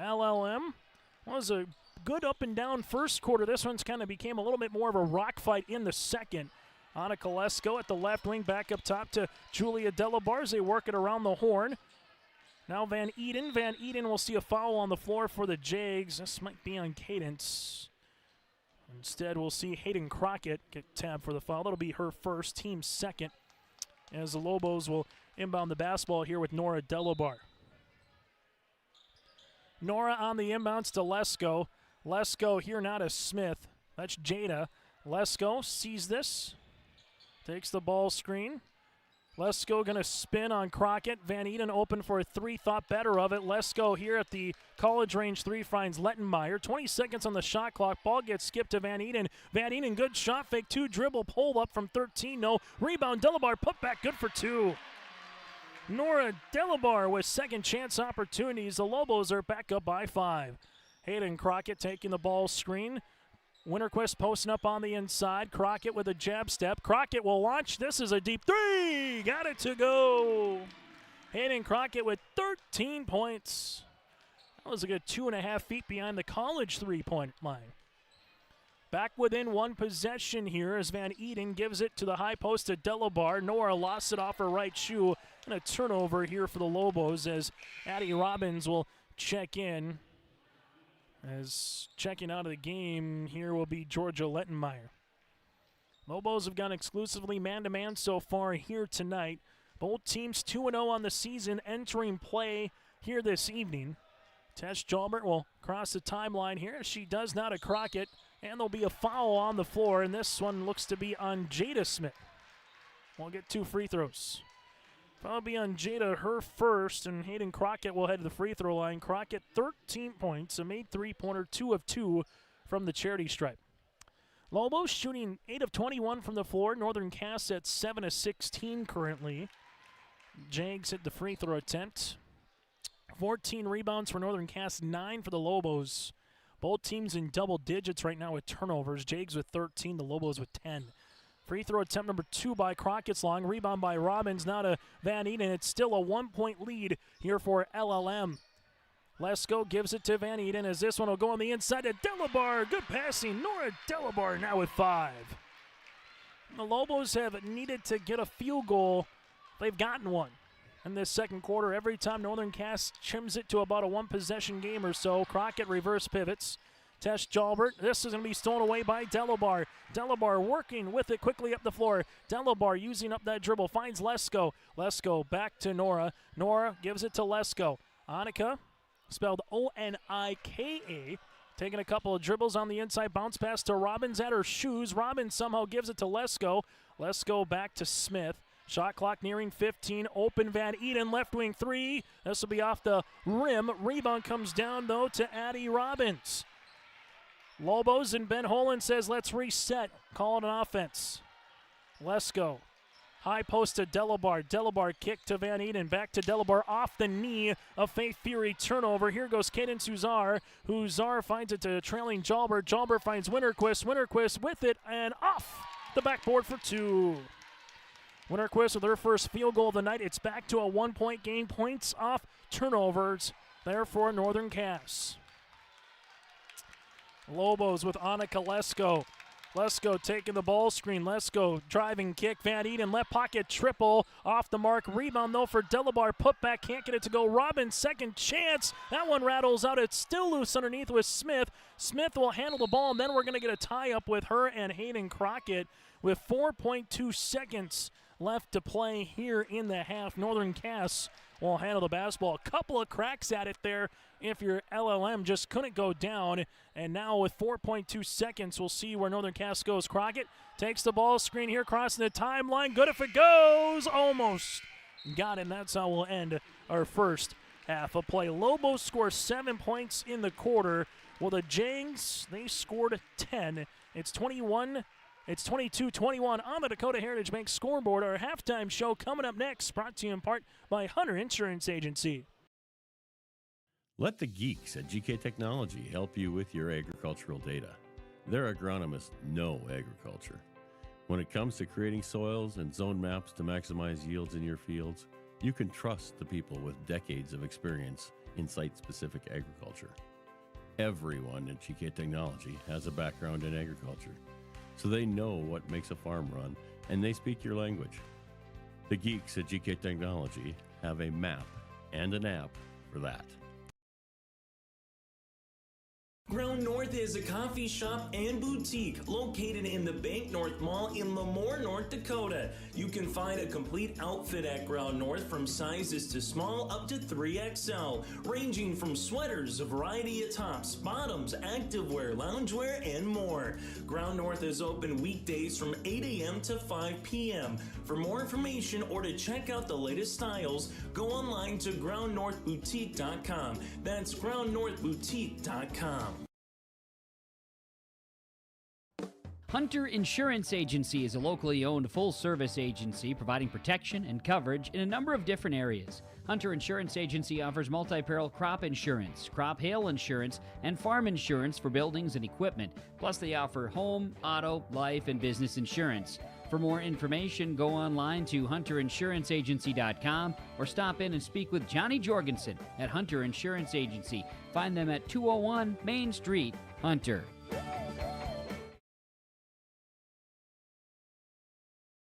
LLM was a good up and down first quarter. This one's kind of became a little bit more of a rock fight in the second. Annika Lesko at the left wing, back up top to Julia Delabar as they work it around the horn. Now Van Eden. Van Eden will see a foul on the floor for the Jags. This might be on Cadence. Instead, we'll see Hayden Crockett get tabbed for the foul. That'll be her first, team second, as the Lobos will inbound the basketball here with Nora Delabar. Nora on the inbounds to Lesko. Lesko here now to Smith. That's Jada. Lesko sees this. Takes the ball screen. Lesko going to spin on Crockett. Van Eden open for a three, thought better of it. Lesko here at the college range three finds Lettenmeyer. 20 seconds on the shot clock. Ball gets skipped to Van Eden. Van Eden, good shot fake, two dribble, pull up from 13, no. Rebound, Delabar, put back, good for two. Nora Delabar with second chance opportunities. The Lobos are back up by 5. Hayden Crockett taking the ball screen. Winterquist posting up on the inside. Crockett with a jab step. Crockett will launch. This is a deep three. Got it to go. Hayden Crockett with 13 points. That was a good 2.5 feet behind the college three-point line. Back within one possession here as Van Eden gives it to the high post to Delabar. Nora lost it off her right shoe. And a turnover here for the Lobos as Addie Robbins will check in. As checking out of the game here will be Georgia Lettenmeyer. Lobos have gone exclusively man-to-man so far here tonight. Both teams 2-0 on the season entering play here this evening. Tess Jalbert will cross the timeline here. She does not a Crockett, and there'll be a foul on the floor, and this one looks to be on Jada Smith. We'll get 2 free throws. Foul will be on Jada, her first, and Hayden Crockett will head to the free throw line. Crockett 13 points, a made three-pointer, 2 of 2 from the charity stripe. Lobos shooting 8 of 21 from the floor. Northern Cass at 7 of 16 currently. Jags hit the free throw attempt. 14 rebounds for Northern Cass, 9 for the Lobos. Both teams in double digits right now with turnovers. Jags with 13, the Lobos with 10. Free throw attempt number 2 by Crockett's long. Rebound by Robbins, now to Van Eden. It's still a 1-point lead here for LLM. Lesko gives it to Van Eden as this one will go on the inside to Delabar. Good passing. Nora Delabar now with 5. The Lobos have needed to get a field goal. They've gotten one in this second quarter. Every time Northern Cass chims it to about a one-possession game or so. Crockett reverse pivots. Tess Jalbert. This is going to be stolen away by Delabar. Delabar working with it quickly up the floor. Delabar using up that dribble. Finds Lesko. Lesko back to Nora. Nora gives it to Lesko. Annika, spelled O-N-I-K-A. Taking a couple of dribbles on the inside. Bounce pass to Robbins at her shoes. Robbins somehow gives it to Lesko. Lesko back to Smith. Shot clock nearing 15. Open Van Eden. Left wing 3. This will be off the rim. Rebound comes down, though, to Addie Robbins. Lobos and Ben Holland says, let's reset. Call it an offense. Lesko. High post to Delabar. Delabar kick to Van Eden. Back to Delabar off the knee of Faith Fury. Turnover. Here goes Cadence Huzar. Huzar finds it to trailing Jalbert. Jalbert finds Winterquist. Winterquist with it and off the backboard for 2. Winterquist with her first field goal of the night. It's back to a 1-point game. Points off turnovers there for Northern Cass. Lobos with Annika Lesko. Lesko taking the ball screen. Lesko driving kick. Van Eden left pocket triple off the mark. Rebound though for Delabar. Put back, can't get it to go. Robbins second chance. That one rattles out. It's still loose underneath with Smith. Smith will handle the ball, and then we're going to get a tie-up with her and Hayden Crockett with 4.2 seconds left to play here in the half. Northern Cass will handle the basketball. A couple of cracks at it there if your LLM just couldn't go down. And now with 4.2 seconds, we'll see where Northern Cass goes. Crockett takes the ball screen here, crossing the timeline. Good if it goes. Almost got it. And that's how we'll end our first half of play. Lobos score 7 points in the quarter. Well, the Jags, they scored 10. It's 22-21 on the Dakota Heritage Bank scoreboard. Our halftime show coming up next, brought to you in part by Hunter Insurance Agency. Let the geeks at GK Technology help you with your agricultural data. Their agronomists know agriculture. When it comes to creating soils and zone maps to maximize yields in your fields, you can trust the people with decades of experience in site-specific agriculture. Everyone at GK Technology has a background in agriculture, so they know what makes a farm run, and they speak your language. The geeks at GK Technology have a map and an app for that. Ground North is a coffee shop and boutique located in the Bank North Mall in LaMoure, North Dakota. You can find a complete outfit at Ground North from sizes to small up to 3XL, ranging from sweaters, a variety of tops, bottoms, activewear, loungewear, and more. Ground North is open weekdays from 8 a.m. to 5 p.m. For more information or to check out the latest styles, go online to groundnorthboutique.com. That's groundnorthboutique.com. Hunter Insurance Agency is a locally owned full-service agency providing protection and coverage in a number of different areas. Hunter Insurance Agency offers multi-peril crop insurance, crop hail insurance, and farm insurance for buildings and equipment. Plus, they offer home, auto, life, and business insurance. For more information, go online to hunterinsuranceagency.com or stop in and speak with Johnny Jorgensen at Hunter Insurance Agency. Find them at 201 Main Street, Hunter.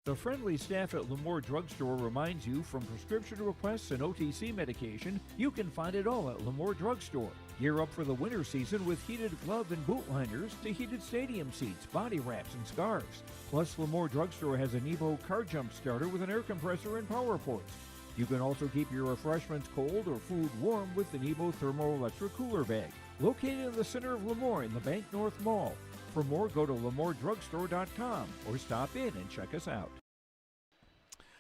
The friendly staff at LaMoure Drugstore reminds you from prescription requests and OTC medication, you can find it all at LaMoure Drugstore. Gear up for the winter season with heated glove and boot liners to heated stadium seats, body wraps, and scarves. Plus, LaMoure Drugstore has an Evo car jump starter with an air compressor and power ports. You can also keep your refreshments cold or food warm with an Evo thermoelectric cooler bag. Located in the center of LaMoure in the Bank North Mall. For more, go to LaMoureDrugstore.com or stop in and check us out.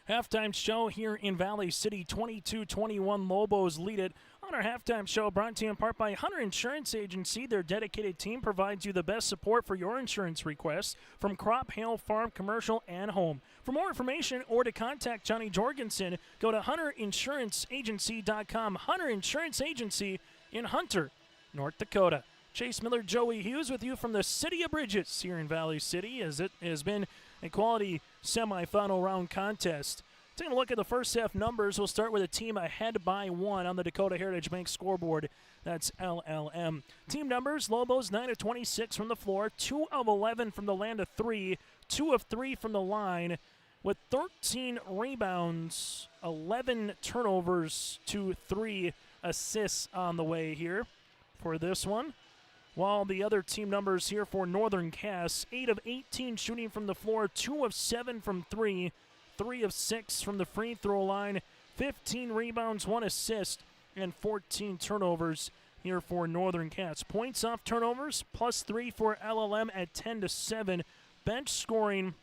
Halftime show here in Valley City, 22-21. Lobos lead it. On our halftime show, brought to you in part by Hunter Insurance Agency. Their dedicated team provides you the best support for your insurance requests from crop, hail, farm, commercial, and home. For more information or to contact Johnny Jorgensen, go to HunterInsuranceAgency.com. Hunter Insurance Agency in Hunter, North Dakota. Chase Miller, Joey Hughes with you from the City of Bridges here in Valley City, as it has been a quality semifinal round contest. Taking a look at the first half numbers, we'll start with a team ahead by 1 on the Dakota Heritage Bank scoreboard. That's LLM. Team numbers, Lobos 9 of 26 from the floor, 2 of 11 from the land of 3, 2 of 3 from the line, with 13 rebounds, 11 turnovers to 3 assists on the way here for this one. While the other team numbers here for Northern Cass, 8 of 18 shooting from the floor, 2 of 7 from 3, 3 of 6 from the free throw line, 15 rebounds, 1 assist, and 14 turnovers here for Northern Cass. Points off turnovers, +3 for LLM at 10-7. Bench scoring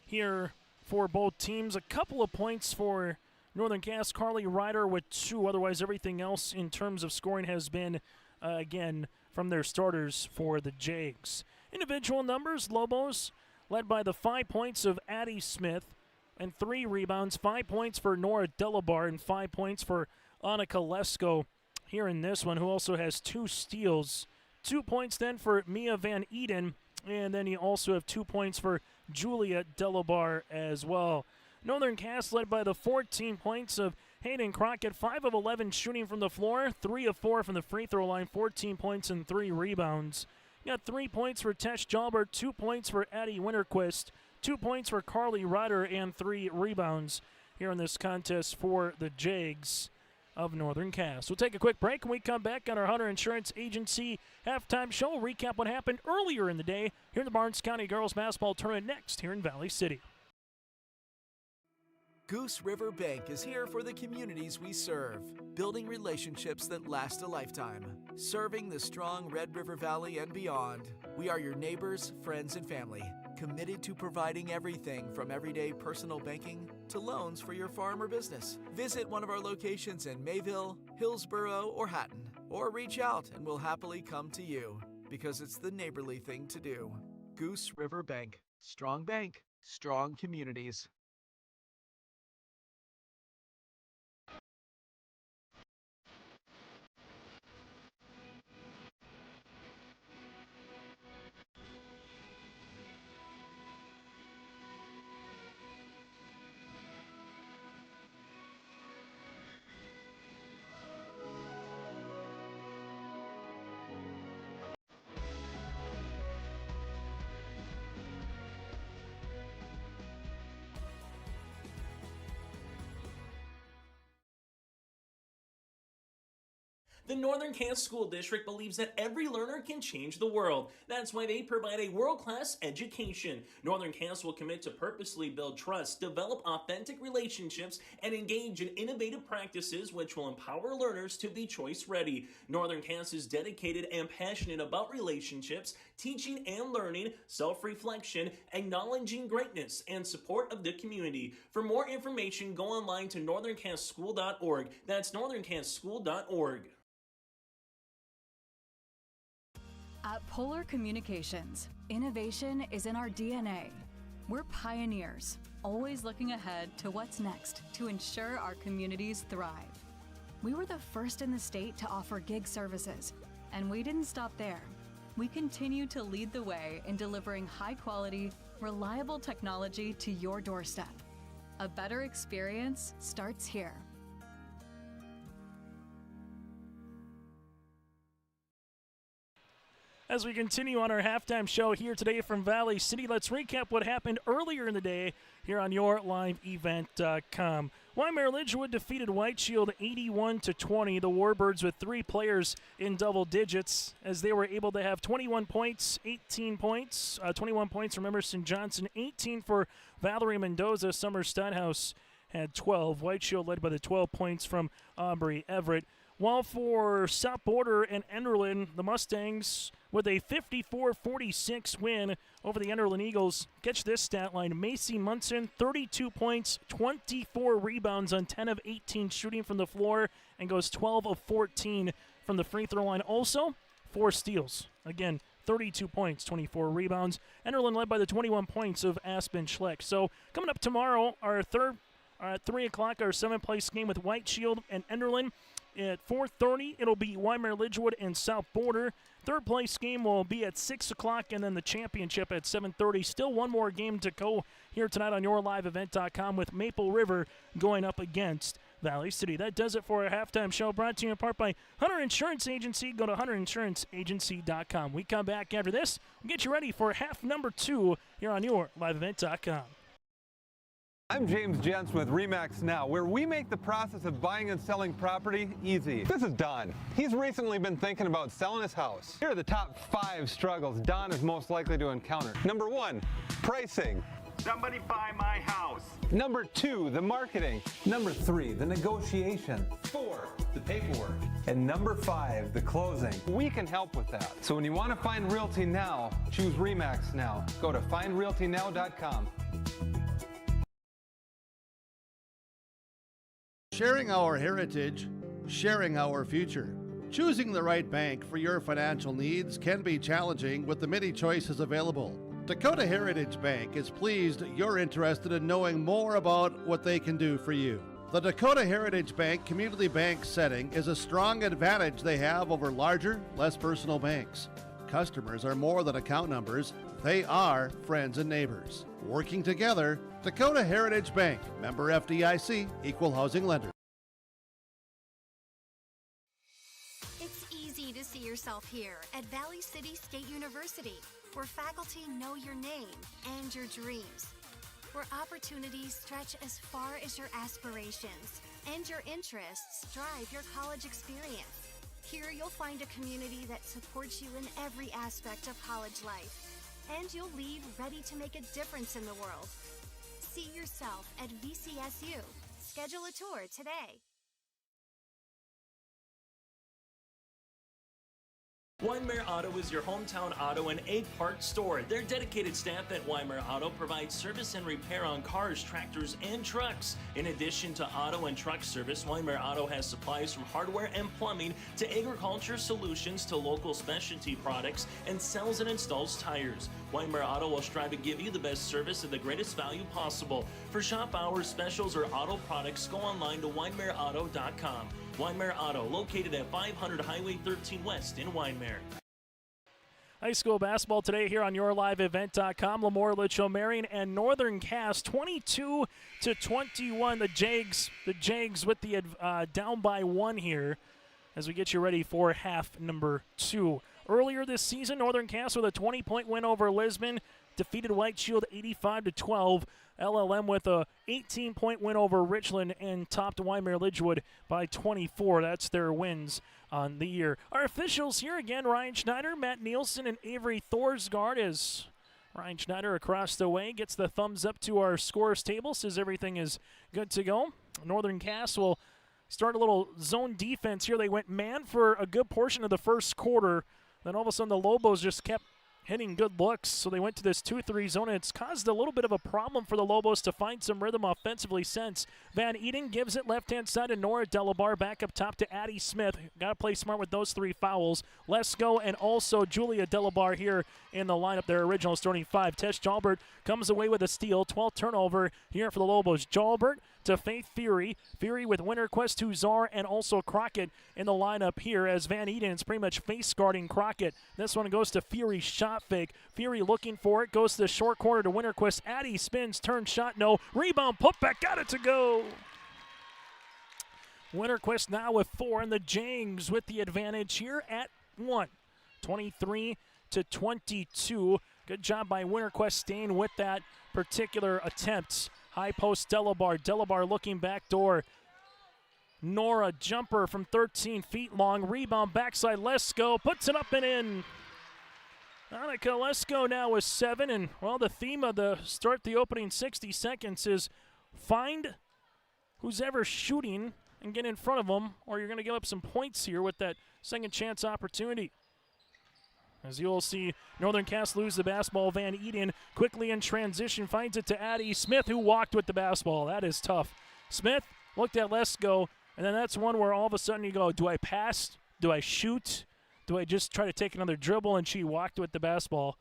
here for both teams. A couple of points for Northern Cass, Carly Ryder with 2. Otherwise, everything else in terms of scoring has been again from their starters for the Jags. Individual numbers, Lobos led by the 5 points of Addie Smith and 3 rebounds, 5 points for Nora Delabar and 5 points for Annika Lesko here in this one, who also has 2 steals. 2 points then for Mia Van Eden, and then you also have 2 points for Julia Delabar as well. Northern Cass led by the 14 points of Hayden Crockett, 5 of 11 shooting from the floor, 3 of 4 from the free throw line, 14 points and 3 rebounds. You got 3 points for Tesh Jalbert, 2 points for Addie Winterquist, 2 points for Carly Ryder, and 3 rebounds here in this contest for the Jags of Northern Cass. We'll take a quick break. When we come back on our Hunter Insurance Agency halftime show, we'll recap what happened earlier in the day here in the Barnes County Girls Basketball Tournament next here in Valley City. Goose River Bank is here for the communities we serve, building relationships that last a lifetime. Serving the strong Red River Valley and beyond, we are your neighbors, friends, and family, committed to providing everything from everyday personal banking to loans for your farm or business. Visit one of our locations in Mayville, Hillsboro, or Hatton, or reach out and we'll happily come to you, because it's the neighborly thing to do. Goose River Bank. Strong bank, strong communities. The Northern Cass School District believes that every learner can change the world. That's why they provide a world-class education. Northern Cass will commit to purposely build trust, develop authentic relationships, and engage in innovative practices which will empower learners to be choice-ready. Northern Cass is dedicated and passionate about relationships, teaching and learning, self-reflection, acknowledging greatness, and support of the community. For more information, go online to northerncasschool.org. That's northerncasschool.org. At Polar Communications, innovation is in our DNA. We're pioneers, always looking ahead to what's next to ensure our communities thrive. We were the first in the state to offer gig services, and we didn't stop there. We continue to lead the way in delivering high-quality, reliable technology to your doorstep. A better experience starts here. As we continue on our halftime show here today from Valley City, let's recap what happened earlier in the day here on YourLiveEvent.com. Weimar-Litchville defeated White Shield 81-20. The Warbirds with 3 players in double digits as they were able to have 21 points, 21 points from Emerson Johnson, 18 for Valerie Mendoza. Summer Stadhouse had 12. White Shield led by the 12 points from Aubrey Everett. While for South Border and Enderlin, the Mustangs with a 54-46 win over the Enderlin Eagles. Catch this stat line. Macy Munson, 32 points, 24 rebounds on 10 of 18 shooting from the floor, and goes 12 of 14 from the free throw line. Also, 4 steals. Again, 32 points, 24 rebounds. Enderlin led by the 21 points of Aspen Schleck. So coming up tomorrow, our third, at 3 o'clock, our 7th-place game with White Shield and Enderlin. At 4:30, it'll be Weimar-Litchville and South Border. Third-place game will be at 6 o'clock, and then the championship at 7:30. Still one more game to go here tonight on YourLiveEvent.com with Maple River going up against Valley City. That does it for our halftime show, brought to you in part by Hunter Insurance Agency. Go to HunterInsuranceAgency.com. We come back after this. We'll get you ready for half number 2 here on YourLiveEvent.com. I'm James Jensen with RE/MAX Now, where we make the process of buying and selling property easy. This is Don. He's recently been thinking about selling his house. Here are the top 5 struggles Don is most likely to encounter. Number 1, pricing. Somebody buy my house. Number 2, the marketing. Number 3, the negotiation. 4, the paperwork. And number 5, the closing. We can help with that. So when you want to find Realty Now, choose RE/MAX Now. Go to findrealtynow.com. Sharing our heritage, sharing our future. Choosing the right bank for your financial needs can be challenging with the many choices available. Dakota Heritage Bank is pleased you're interested in knowing more about what they can do for you. The Dakota Heritage Bank community bank setting is a strong advantage they have over larger, less personal banks. Customers are more than account numbers, they are friends and neighbors. Working together, Dakota Heritage Bank, member FDIC, equal housing lender. It's easy to see yourself here at Valley City State University, where faculty know your name and your dreams, where opportunities stretch as far as your aspirations and your interests drive your college experience. Here you'll find a community that supports you in every aspect of college life, and you'll leave ready to make a difference in the world. See yourself at VCSU. Schedule a tour today. Weimar Auto is your hometown auto and egg parts store. Their dedicated staff at Weimar Auto provides service and repair on cars, tractors, and trucks. In addition to auto and truck service, Weimar Auto has supplies from hardware and plumbing to agriculture solutions to local specialty products and sells and installs tires. Weimar Auto will strive to give you the best service at the greatest value possible. For shop hours, specials, or auto products, go online to WeimarAuto.com. Weimar Auto, located at 500 Highway 13 West in Weimar. High school basketball today here on YourLiveEvent.com. LaMoure-Litchville, Marion, and Northern Cass 22-21. The Jags with the down by 1 here as we get you ready for half number 2. Earlier this season, Northern Cass with a 20-point win over Lisbon defeated White Shield 85-12. LLM with a 18-point win over Richland and topped Weimar-Litchville by 24. That's their wins. on the year. Our officials here again, Ryan Schneider, Matt Nielsen, and Avery Thorsgaard, as Ryan Schneider across the way gets the thumbs up to our scores table, says everything is good to go. Northern Cass will start a little zone defense here. They went man for a good portion of the first quarter. Then all of a sudden the Lobos just kept hitting good looks, so they went to this 2-3 zone, and it's caused a little bit of a problem for the Lobos to find some rhythm offensively since. Van Eden gives it left-hand side to Nora Delabar, back up top to Addie Smith. Got to play smart with those 3 fouls. Lesko and also Julia Delabar here in the lineup, their original starting 5. Tess Jalbert comes away with a steal. 12th turnover here for the Lobos. Jalbert to Faith Fury. Fury with Winterquist, Huzar, and also Crockett in the lineup here, as Van Eden is pretty much face guarding Crockett. This one goes to Fury, shot fake. Fury looking for it, goes to the short corner to Winterquist. Addie spins, turn shot, no. Rebound, put back, got it to go. Winterquist now with 4, and the Jangs with the advantage here at 1. 23-22. Good job by Winterquist staying with that particular attempt. High post Delabar. Delabar looking back door. Nora jumper from 13 feet long. Rebound backside. Lesko puts it up and in. Annika Lesko now with 7. And, well, the theme of the start the opening 60 seconds is find who's ever shooting and get in front of them, or you're going to give up some points here with that second chance opportunity. As you'll see, Northern Cass lose the basketball. Van Eden quickly in transition finds it to Addie Smith, who walked with the basketball. That is tough. Smith looked at Lesko, and then that's one where all of a sudden you go, do I pass? Do I shoot? Do I just try to take another dribble? And she walked with the basketball.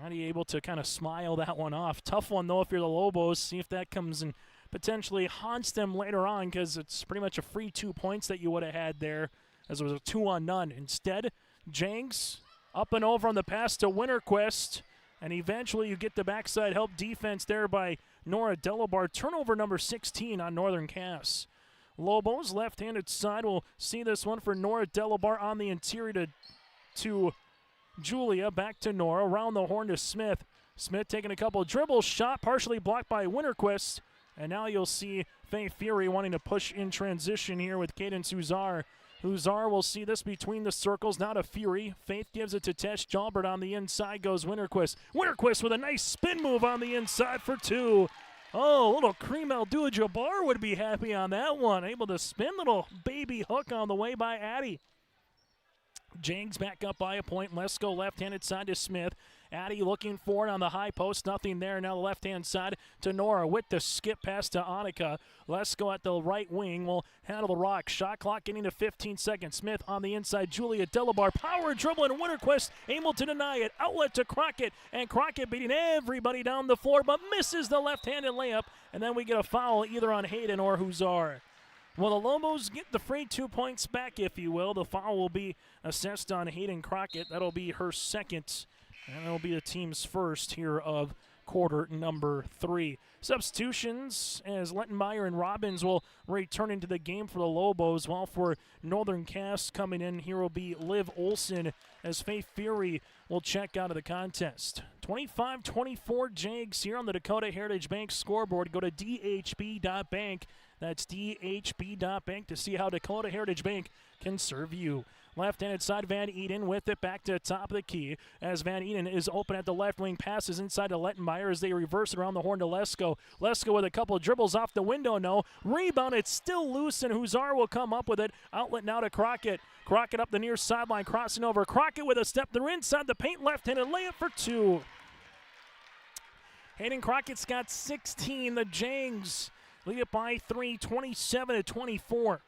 How are you able to kind of smile that one off? Tough one, though, if you're the Lobos. See if that comes and potentially haunts them later on, because it's pretty much a free 2 points that you would have had there, as it was a 2-on-none. Instead, Jangs up and over on the pass to Winterquist, and eventually you get the backside help defense there by Nora Delabar. Turnover number 16 on Northern Cass. Lobos left-handed side will see this one for Nora Delabar on the interior to Julia. Back to Nora, around the horn to Smith. Smith taking a couple dribbles, shot partially blocked by Winterquist, and now you'll see Faith Fury wanting to push in transition here with Cadence Huzar. Huzar will see this between the circles, now to Fury. Faith gives it to Tess Jalbert. On the inside goes Winterquist. Winterquist with a nice spin move on the inside for 2. Oh, little Kareem Abdul-Jabbar would be happy on that one. Able to spin, little baby hook on the way by Addie. Jangs back up by a point. Lesko left-handed side to Smith. Addie looking for it on the high post. Nothing there. Now the left-hand side to Nora with the skip pass to Annika. Lesko at the right wing will handle the rock. Shot clock getting to 15 seconds. Smith on the inside. Julia Delabar. Power dribble, and Winterquist able to deny it. Outlet to Crockett. And Crockett beating everybody down the floor, but misses the left-handed layup. And then we get a foul either on Hayden or Huzar. Well, the Lobos get the free 2 points back, if you will. The foul will be assessed on Hayden Crockett. That'll be her second, and it'll be the team's first here of quarter number 3. Substitutions as Lettenmeyer and Robbins will return into the game for the Lobos, while for Northern Cass coming in here will be Liv Olson, as Faith Fury will check out of the contest. 25-24 Jags here on the Dakota Heritage Bank scoreboard. Go to dhb.bank. That's dhb.bank to see how Dakota Heritage Bank can serve you. Left-handed side, Van Eden with it back to the top of the key, as Van Eden is open at the left wing, passes inside to Lettenmeyer as they reverse it around the horn to Lesko. Lesko with a couple of dribbles off the window, no. Rebound, it's still loose, and Huzar will come up with it. Outlet now to Crockett. Crockett up the near sideline, crossing over. Crockett with a step. They're inside the paint, left-handed layup for 2. Hayden Crockett's got 16. The Jangs lead it by 3, 27-24.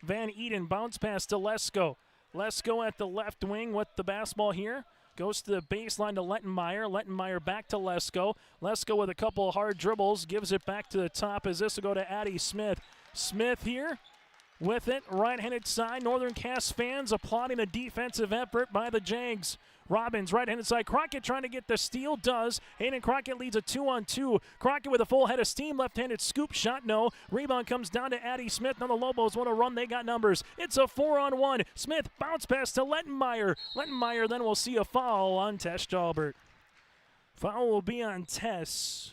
Van Eden bounce pass to Lesko. Lesko at the left wing with the basketball here. Goes to the baseline to Lettenmeyer. Lettenmeyer back to Lesko. Lesko with a couple of hard dribbles. Gives it back to the top as this will go to Addie Smith. Smith here with it. Right-handed side. Northern Cass fans applauding the defensive effort by the Jags. Robbins, right-handed side. Crockett trying to get the steal. Does. Hayden Crockett leads a 2-on-2. Crockett with a full head of steam. Left-handed scoop shot. No. Rebound comes down to Addie Smith. Now the Lobos want to run. They got numbers. It's a 4-on-1. Smith bounce pass to Lettenmeyer. Lettenmeyer then will see a foul on Tess Jalbert. Foul will be on Tess.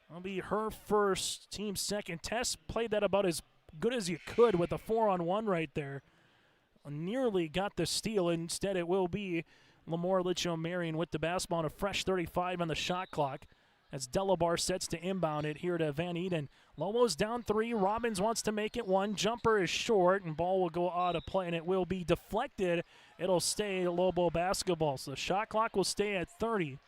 That'll be her first, team second. Tess played that about as good as you could with a 4-on-1 right there. nearly got the steal. Instead, it will be LaMoure-Litchville Marion with the basketball and a fresh 35 on the shot clock as Delabar sets to inbound it here to Van Eden. Lobos down 3. Robbins wants to make it 1. Jumper is short, and ball will go out of play, and it will be deflected. It'll stay Lobo basketball. So the shot clock will stay at 30.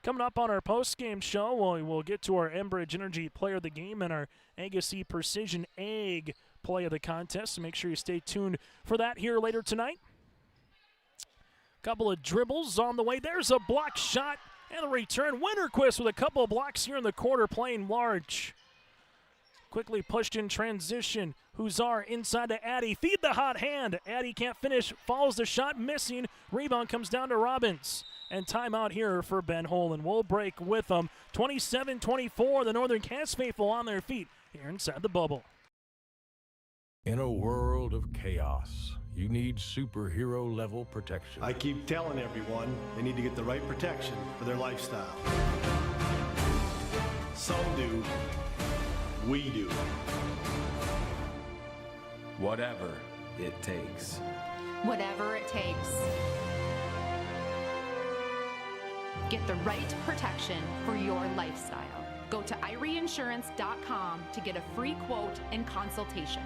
Coming up on our post-game show, we'll get to our Enbridge Energy Player of the Game and our Agassi Precision Egg Play of the Contest. So make sure you stay tuned for that here later tonight. Couple of dribbles on the way. There's a block shot and a return. Winterquist with a couple of blocks here in the quarter, playing large. Quickly pushed in transition. Huzar inside to Addy. Feed the hot hand. Addy can't finish. Follows the shot, missing. Rebound comes down to Robbins. And timeout here for Ben Holen. We'll break with them. 27-24, the Northern Cats faithful on their feet here inside the bubble. In a world of chaos, you need superhero-level protection. I keep telling everyone they need to get the right protection for their lifestyle. Some do. We do. Whatever it takes. Whatever it takes. Get the right protection for your lifestyle. Go to IRIinsurance.com to get a free quote and consultation.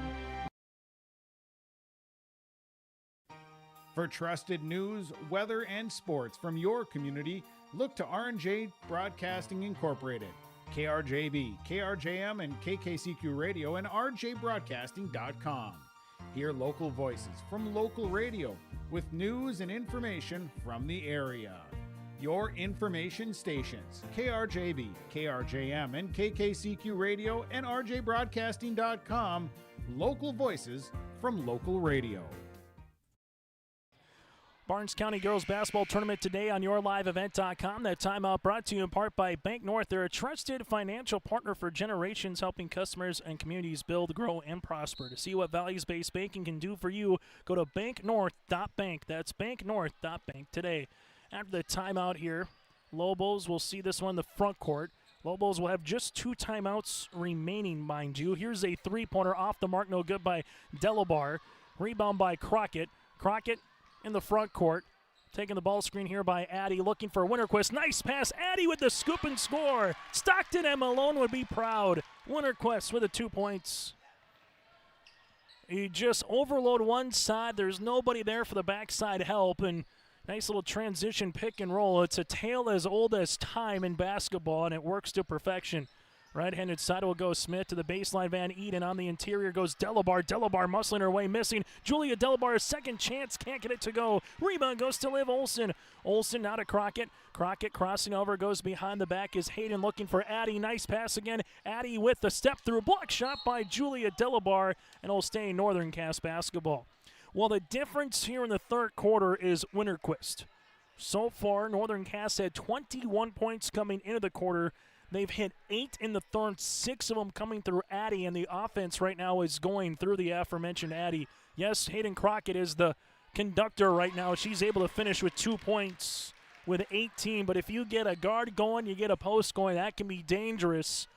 For trusted news, weather, and sports from your community, look to R&J Broadcasting Incorporated, KRJB, KRJM, and KKCQ Radio, and RJBroadcasting.com. Hear local voices from local radio with news and information from the area. Your information stations, KRJB, KRJM, and KKCQ Radio, and RJBroadcasting.com. Local voices from local radio. Barnes County Girls Basketball Tournament today on YourLiveEvent.com. That timeout brought to you in part by Bank North. They're a trusted financial partner for generations, helping customers and communities build, grow, and prosper. To see what values-based banking can do for you, go to banknorth.bank. That's banknorth.bank today. After the timeout here, Lobos will see this one in the front court. Lobos will have just 2 timeouts remaining, mind you. Here's a three-pointer off the mark, no good by Delabar. Rebound by Crockett. Crockett in the front court. Taking the ball screen here by Addy, looking for Winterquist. Nice pass. Addy with the scoop and score. Stockton and Malone would be proud. Winterquist with the 2 points. You just overload one side. There's nobody there for the backside help, and nice little transition pick and roll. It's a tale as old as time in basketball, and it works to perfection. Right-handed side will go Smith to the baseline. Van Eden on the interior goes Delabar. Delabar muscling her way, missing. Julia Delabar's second chance, can't get it to go. Rebound goes to Liv Olsen. Olsen now to Crockett. Crockett crossing over, goes behind the back is Hayden looking for Addy. Nice pass again. Addy with the step through. Block shot by Julia Delabar, and it'll stay Northern Cass basketball. Well, the difference here in the third quarter is Winterquist. So far, Northern Cass had 21 points coming into the quarter. They've hit 8 in the third, 6 of them coming through Addy, and the offense right now is going through the aforementioned Addy. Yes, Hayden Crockett is the conductor right now. She's able to finish with 2 points with 18, but if you get a guard going, you get a post going, that can be dangerous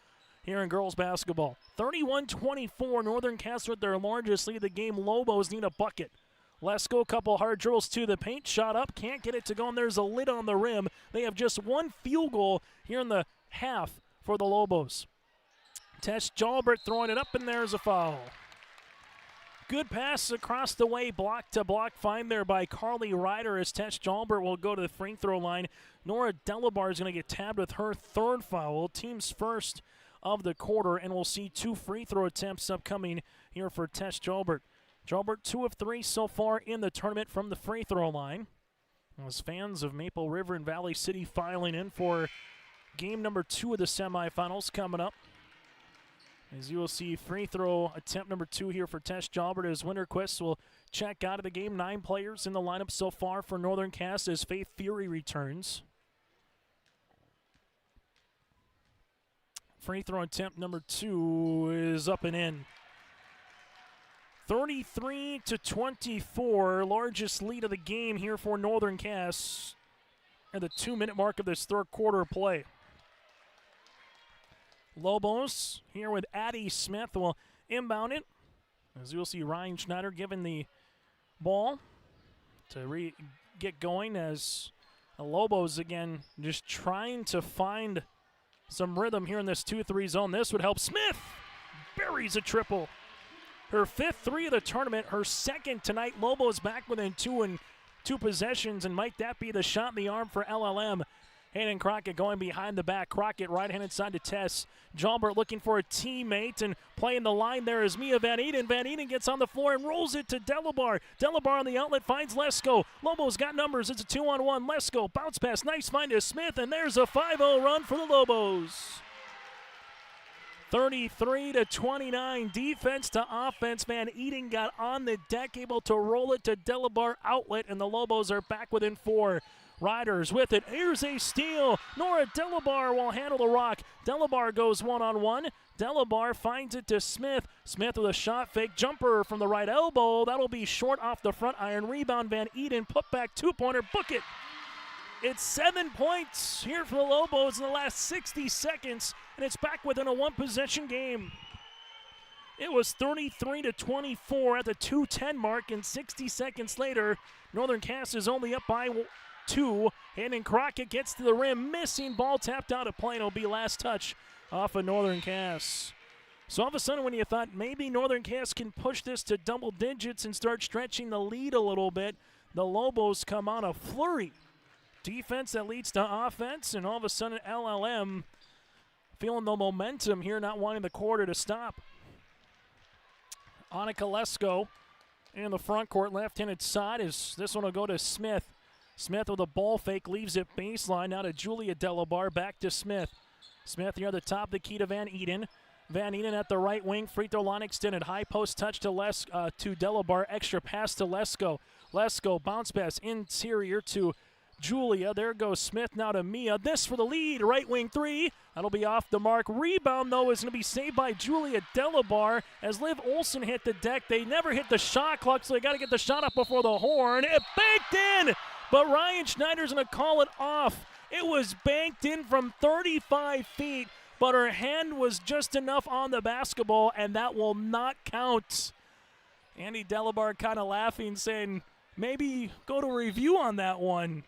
here in girls basketball. 31-24, Northern Cass with their largest lead of the game. Lobos need a bucket. Lesko, couple hard drills to the paint, shot up, can't get it to go, and there's a lid on the rim. They have just 1 field goal here in the half for the Lobos. Tess Jalbert throwing it up, and there's a foul. Good pass across the way, block to block find there by Carly Ryder as Tess Jalbert will go to the free throw line. Nora Delabar is going to get tabbed with her third foul, team's first of the quarter, and we'll see 2 free throw attempts upcoming here for Tess Jalbert. Jalbert 2 of 3 so far in the tournament from the free throw line. As fans of Maple River and Valley City filing in for game number 2 of the semifinals coming up. As you will see, free throw attempt number 2 here for Tess Jalbert as Winterquist will check out of the game. 9 players in the lineup so far for Northern Cass as Faith Fury returns. Free throw attempt number 2 is up and in. 33-24, largest lead of the game here for Northern Cass at the 2-minute mark of this third quarter of play. Lobos here with Addie Smith will inbound it. As you'll see, Ryan Schneider giving the ball to get going as the Lobos again just trying to find some rhythm here in this 2-3 zone. This would help. Smith buries a triple. Her 5th 3 of the tournament, her 2nd tonight. Lobos back within 2 possessions, and might that be the shot in the arm for LLM? Hayden Crockett going behind the back. Crockett right-handed side to Tess. Jalbert looking for a teammate, and playing the line there is Mia Van Eden. Van Eden gets on the floor and rolls it to Delabar. Delabar on the outlet finds Lesko. Lobos got numbers. It's a 2-on-1. Lesko bounce pass. Nice find to Smith, and there's a 5-0 run for the Lobos. 33-29, defense to offense. Van Eden got on the deck, able to roll it to Delabar outlet, and the Lobos are back within 4. Riders with it. Here's a steal. Nora Delabar will handle the rock. Delabar goes one-on-one. Delabar finds it to Smith. Smith with a shot fake. Jumper from the right elbow. That'll be short off the front iron. Rebound Van Eden. Put back 2-pointer. Book it. It's 7 points here for the Lobos in the last 60 seconds, and it's back within a 1-possession game. It was 33-24 at the 2:10 mark, and 60 seconds later, Northern Cass is only up by 2. Hayden Crockett gets to the rim, missing ball, tapped out of play, and it'll be last touch off of Northern Cass. So all of a sudden, when you thought maybe Northern Cass can push this to double digits and start stretching the lead a little bit, the Lobos come on a flurry. Defense that leads to offense, and all of a sudden LLM feeling the momentum here, not wanting the quarter to stop. Annika Lesko in the front court, left-handed side. This one will go to Smith. Smith with a ball fake, leaves it baseline. Now to Julia Delabar, back to Smith. Smith near the top, the key to Van Eden. Van Eden at the right wing, free throw line extended. High post touch to Delabar, extra pass to Lesko. Lesko, bounce pass, interior to Julia. There goes Smith, now to Mia. This for the lead, right wing 3. That'll be off the mark. Rebound, though, is going to be saved by Julia Delabar as Liv Olsen hit the deck. They never hit the shot clock, so they got to get the shot up before the horn. It banked in, but Ryan Schneider's going to call it off. It was banked in from 35 feet, but her hand was just enough on the basketball, and that will not count. Andy Delabar kind of laughing, saying, maybe go to review on that one,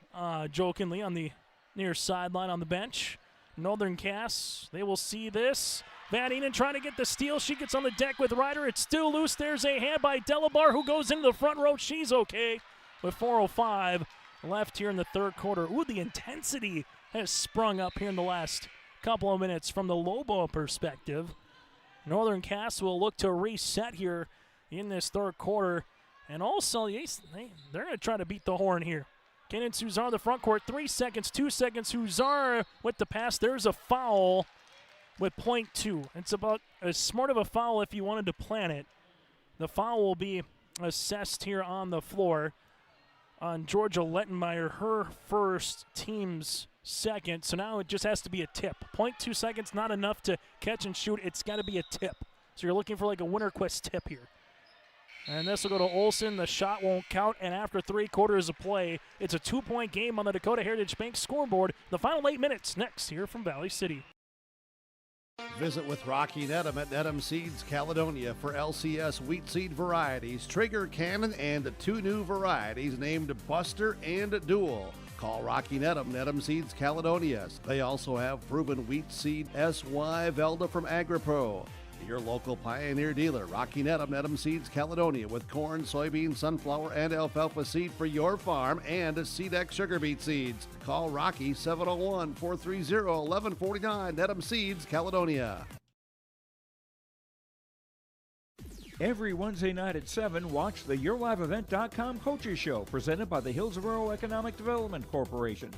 jokingly on the near sideline on the bench. Northern Cass, they will see this. Van Eden trying to get the steal. She gets on the deck with Ryder. It's still loose. There's a hand by Delabar, who goes into the front row. She's okay with 4:05 left here in the third quarter. Ooh, the intensity has sprung up here in the last couple of minutes from the Lobo perspective. Northern Cass will look to reset here in this third quarter. And also, they're going to try to beat the horn here. Kenan Suzar, the front court, 3 seconds, 2 seconds. Suzar with the pass. There's a foul with .2. It's about as smart of a foul if you wanted to plan it. The foul will be assessed here on the floor on Georgia Lettenmeyer, her first, team's second. So now it just has to be a tip. 0.2 seconds, not enough to catch and shoot. It's got to be a tip. So you're looking for like a Winterquist tip here. And this will go to Olsen. The shot won't count. And after 3 quarters of play, it's a 2-point game on the Dakota Heritage Bank scoreboard. The final 8 minutes next here from Valley City. Visit with Rocky Nedham at Nedham Seeds Caledonia for LCS wheat seed varieties, Trigger, Cannon, and 2 new varieties named Buster and Dual. Call Rocky Nedham, Nedham Seeds Caledonia. They also have proven wheat seed SY Velda from AgriPro. Your local Pioneer dealer, Rocky Nedham, Nedham Seeds Caledonia, with corn, soybean, sunflower, and alfalfa seed for your farm, and SeedX sugar beet seeds. Call Rocky 701-430-1149, Nedham Seeds Caledonia. Every Wednesday night at 7, watch the YourLiveEvent.com Coaches Show, presented by the Hillsborough Economic Development Corporation.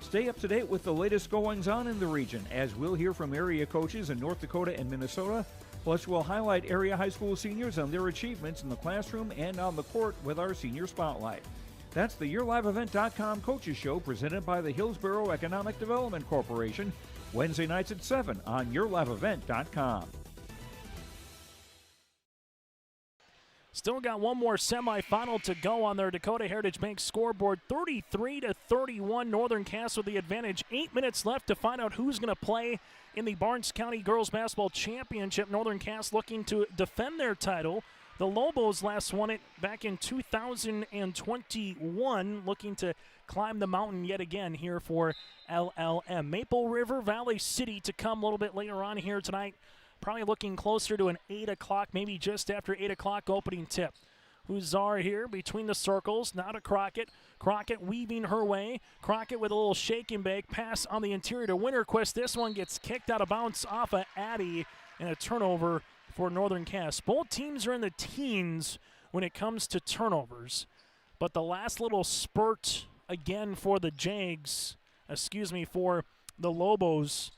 Stay up to date with the latest goings-on in the region, as we'll hear from area coaches in North Dakota and Minnesota. Plus, we'll highlight area high school seniors and their achievements in the classroom and on the court with our Senior Spotlight. That's the YourLiveEvent.com Coaches Show, presented by the Hillsborough Economic Development Corporation, Wednesday nights at 7 on YourLiveEvent.com. Still got one more semifinal to go on their Dakota Heritage Bank scoreboard. 33-31, Northern Cass with the advantage. 8 minutes left to find out who's going to play in the Barnes County Girls Basketball Championship. Northern Cass looking to defend their title. The Lobos last won it back in 2021, looking to climb the mountain yet again here for LLM. Maple River Valley City to come a little bit later on here tonight. Probably looking closer to an 8 o'clock, maybe just after 8 o'clock opening tip. Huszar here between the circles, now to Crockett. Crockett weaving her way. Crockett with a little shake and bake pass on the interior to Winterquist. This one gets kicked out of bounds off of Addy, and a turnover for Northern Cass. Both teams are in the teens when it comes to turnovers, but the last little spurt again for the for the Lobos.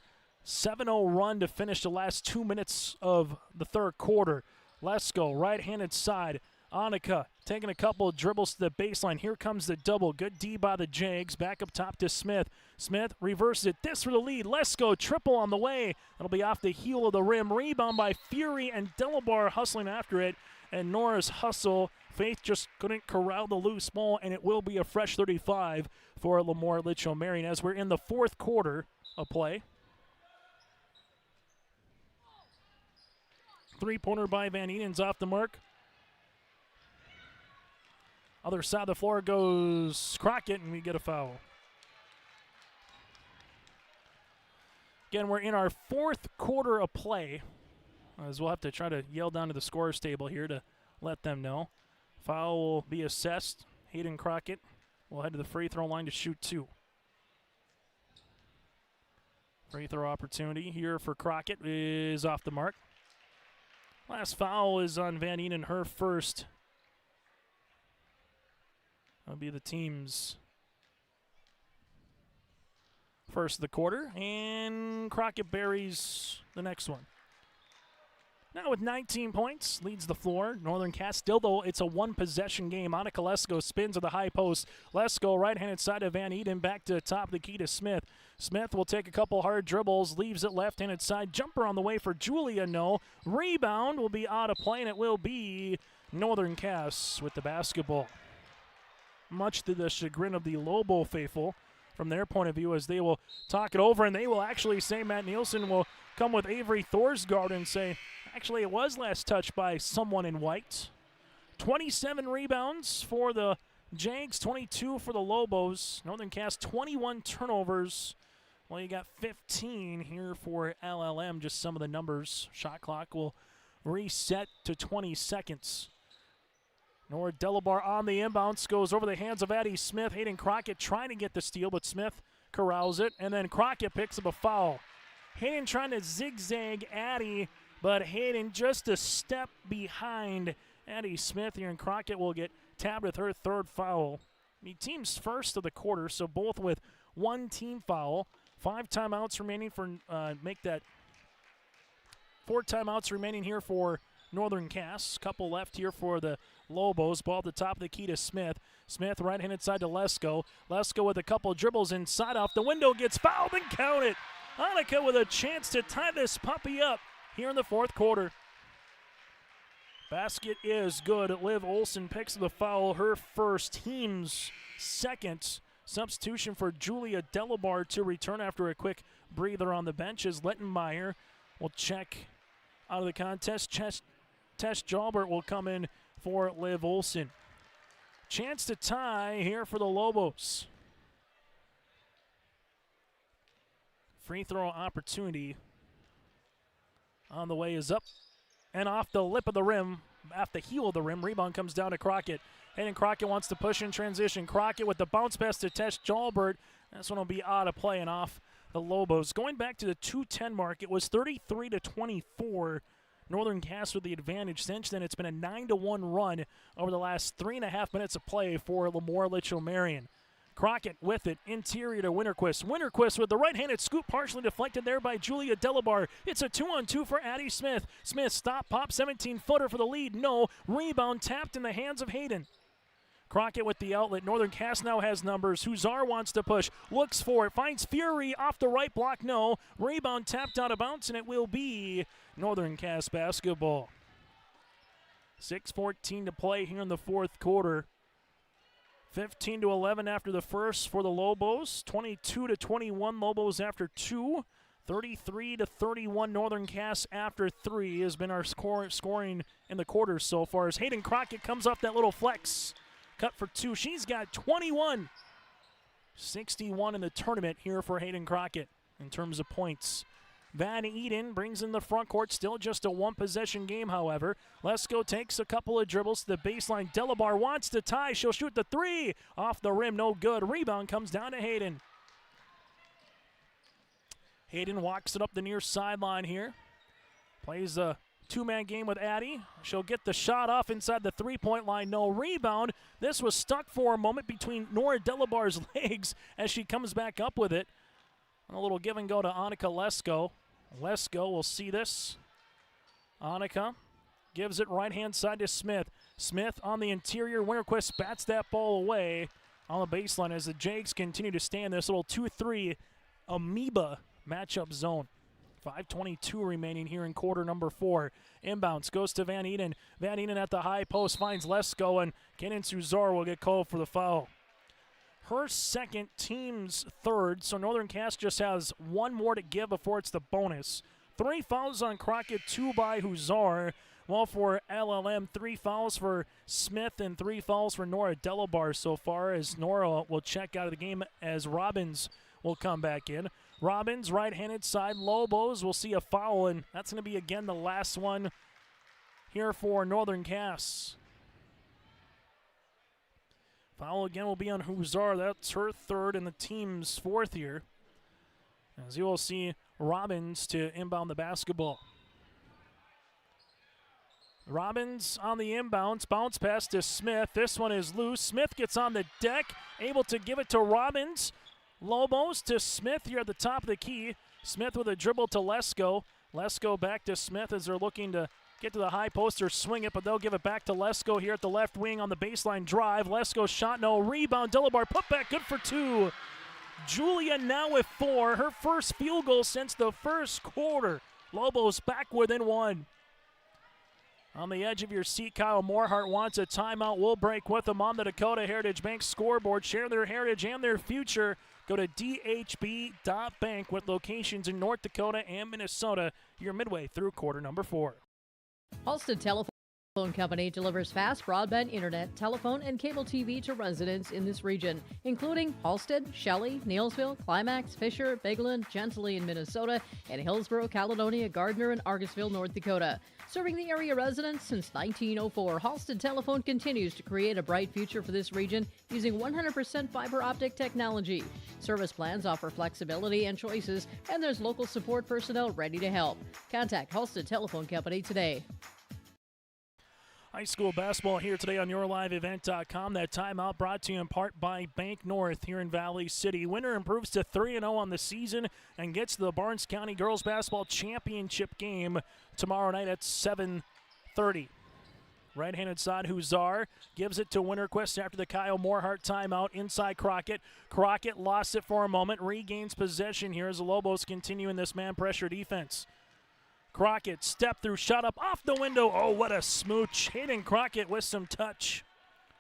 7-0 run to finish the last 2 minutes of the third quarter. Lesko, right-handed side. Annika taking a couple of dribbles to the baseline. Here comes the double. Good D by the Jags. Back up top to Smith. Smith reverses it. This for the lead. Lesko, triple on the way. That'll be off the heel of the rim. Rebound by Fury and Delabar hustling after it. And Norris hustle. Faith just couldn't corral the loose ball, and it will be a fresh 35 for LaMoure-Litchville Marion as we're in the fourth quarter of play. Three-pointer by Van Eden's off the mark. Other side of the floor goes Crockett, and we get a foul. Again, we're in our fourth quarter of play, as we'll have to try to yell down to the scorer's table here to let them know. Foul will be assessed. Hayden Crockett will head to the free throw line to shoot 2. Free throw opportunity here for Crockett is off the mark. Last foul is on Van Eden, her first. That'll be the team's first of the quarter, and Crockett buries the next one. Now with 19 points, leads the floor. Northern Cass still, though, it's a one-possession game. Annika Lesko spins to the high post. Lesko, right-handed side of Van Eden, back to the top of the key to Smith. Smith will take a couple hard dribbles, leaves it left-handed side. Jumper on the way for Julia, no. Rebound will be out of play, and it will be Northern Cass with the basketball. Much to the chagrin of the Lobo faithful from their point of view, as they will talk it over, and they will actually say Matt Nielsen will come with Avery Thorsgaard and say, actually, it was last touched by someone in white. 27 rebounds for the Jags, 22 for the Lobos. Northern Cass, 21 turnovers. Well, you got 15 here for LLM, just some of the numbers. Shot clock will reset to 20 seconds. Nora Delabar on the inbounds, goes over the hands of Addie Smith. Hayden Crockett trying to get the steal, but Smith corrals it, and then Crockett picks up a foul. Hayden trying to zigzag Addie, but Hayden just a step behind Addie Smith here, and Crockett will get tabbed with her third foul. The team's first of the quarter, so both with one team foul. 5 timeouts remaining for make that 4 timeouts remaining here for Northern Cass. Couple left here for the Lobos. Ball at the top of the key to Smith. Smith right-handed side to Lesko. Lesko with a couple dribbles inside off the window, gets fouled and counted. Annika with a chance to tie this puppy up here in the fourth quarter. Basket is good. Liv Olsen picks the foul, her first, team's second. Substitution for Julia Delabar to return after a quick breather on the bench as Lettenmeyer will check out of the contest. Tess Jalbert will come in for Liv Olsen. Chance to tie here for the Lobos. Free throw opportunity on the way is up and off the lip of the rim, off the heel of the rim. Rebound comes down to Crockett. Hayden Crockett wants to push in transition. Crockett with the bounce pass to Tess Jalbert. This one will be out of play and off the Lobos. Going back to the 2:10 mark, it was 33-24. Northern Cass with the advantage. Since then, it's been a 9-1 run over the last 3.5 minutes of play for LaMoure-Litchville Marion. Crockett with it, interior to Winterquist. Winterquist with the right-handed scoop, partially deflected there by Julia Delabar. It's a 2-on-2 for Addie Smith. Smith stop, pop, 17-footer for the lead. No, rebound tapped in the hands of Hayden. Crockett with the outlet. Northern Cass now has numbers. Huszar wants to push, looks for it, finds Fury off the right block. No, rebound tapped out of bounds, and it will be Northern Cass basketball. 6:14 to play here in the fourth quarter. 15-11 after the first for the Lobos. 22-21 Lobos after 2. 33-31 Northern Cass after 3 has been our scoring in the quarters so far as Hayden Crockett comes off that little flex. Cut for 2. She's got 21. 61 in the tournament here for Hayden Crockett in terms of points. Van Eden brings in the front court, still just a one-possession game, however. Lesko takes a couple of dribbles to the baseline. Delabar wants to tie. She'll shoot the 3. Off the rim, no good. Rebound comes down to Hayden. Hayden walks it up the near sideline here. Plays a two-man game with Addie. She'll get the shot off inside the three-point line. No rebound. This was stuck for a moment between Nora Delabar's legs as she comes back up with it. A little give and go to Annika Lesko. Lesko will see this. Annika gives it right-hand side to Smith. Smith on the interior. Winterquist bats that ball away on the baseline as the Jags continue to stay in this little 2-3 amoeba matchup zone. 5:22 remaining here in quarter number 4. Inbounds goes to Van Eden. Van Eden at the high post finds Lesko, and Kenan Suzar will get called for the foul. Her second, team's third, so Northern Cass just has one more to give before it's the bonus. 3 fouls on Crockett, 2 by Huzar. While for LLM, 3 fouls for Smith and 3 fouls for Nora Delabar so far, as Nora will check out of the game as Robbins will come back in. Robbins, right-handed side. Lobos will see a foul, and that's going to be, again, the last one here for Northern Cass. Foul again will be on Huzar. That's her third and the team's fourth here. As you will see Robbins to inbound the basketball. Robbins on the inbounds. Bounce pass to Smith. This one is loose. Smith gets on the deck, able to give it to Robbins. Lobos to Smith here at the top of the key. Smith with a dribble to Lesko. Lesko back to Smith as they're looking to get to the high post or swing it, but they'll give it back to Lesko here at the left wing on the baseline drive. Lesko shot, no rebound. Delabar put back, good for 2. Julia now with 4, her first field goal since the first quarter. Lobos back within 1. On the edge of your seat, Kyle Morehart wants a timeout. We'll break with them on the Dakota Heritage Bank scoreboard. Share their heritage and their future. Go to dhb.bank with locations in North Dakota and Minnesota. You're midway through quarter number 4. Halstead Telephone Company delivers fast broadband internet, telephone, and cable TV to residents in this region, including Halstead, Shelley, Neillsville, Climax, Fisher, Bigland, Gentilly in Minnesota, and Hillsborough, Caledonia, Gardner, and Argosville, North Dakota. Serving the area residents since 1904, Halstead Telephone continues to create a bright future for this region using 100% fiber optic technology. Service plans offer flexibility and choices, and there's local support personnel ready to help. Contact Halstead Telephone Company today. High school basketball here today on YourLiveEvent.com. That timeout brought to you in part by Bank North here in Valley City. Winner improves to 3-0 on the season and gets to the Barnes County Girls Basketball Championship game tomorrow night at 7:30. Right-handed side, Huzar gives it to Winterquist after the Kyle Morehart timeout inside Crockett. Crockett lost it for a moment, regains possession here as the Lobos continue in this man pressure defense. Crockett step through, shot up off the window. Oh, what a smooch. Hayden Crockett with some touch.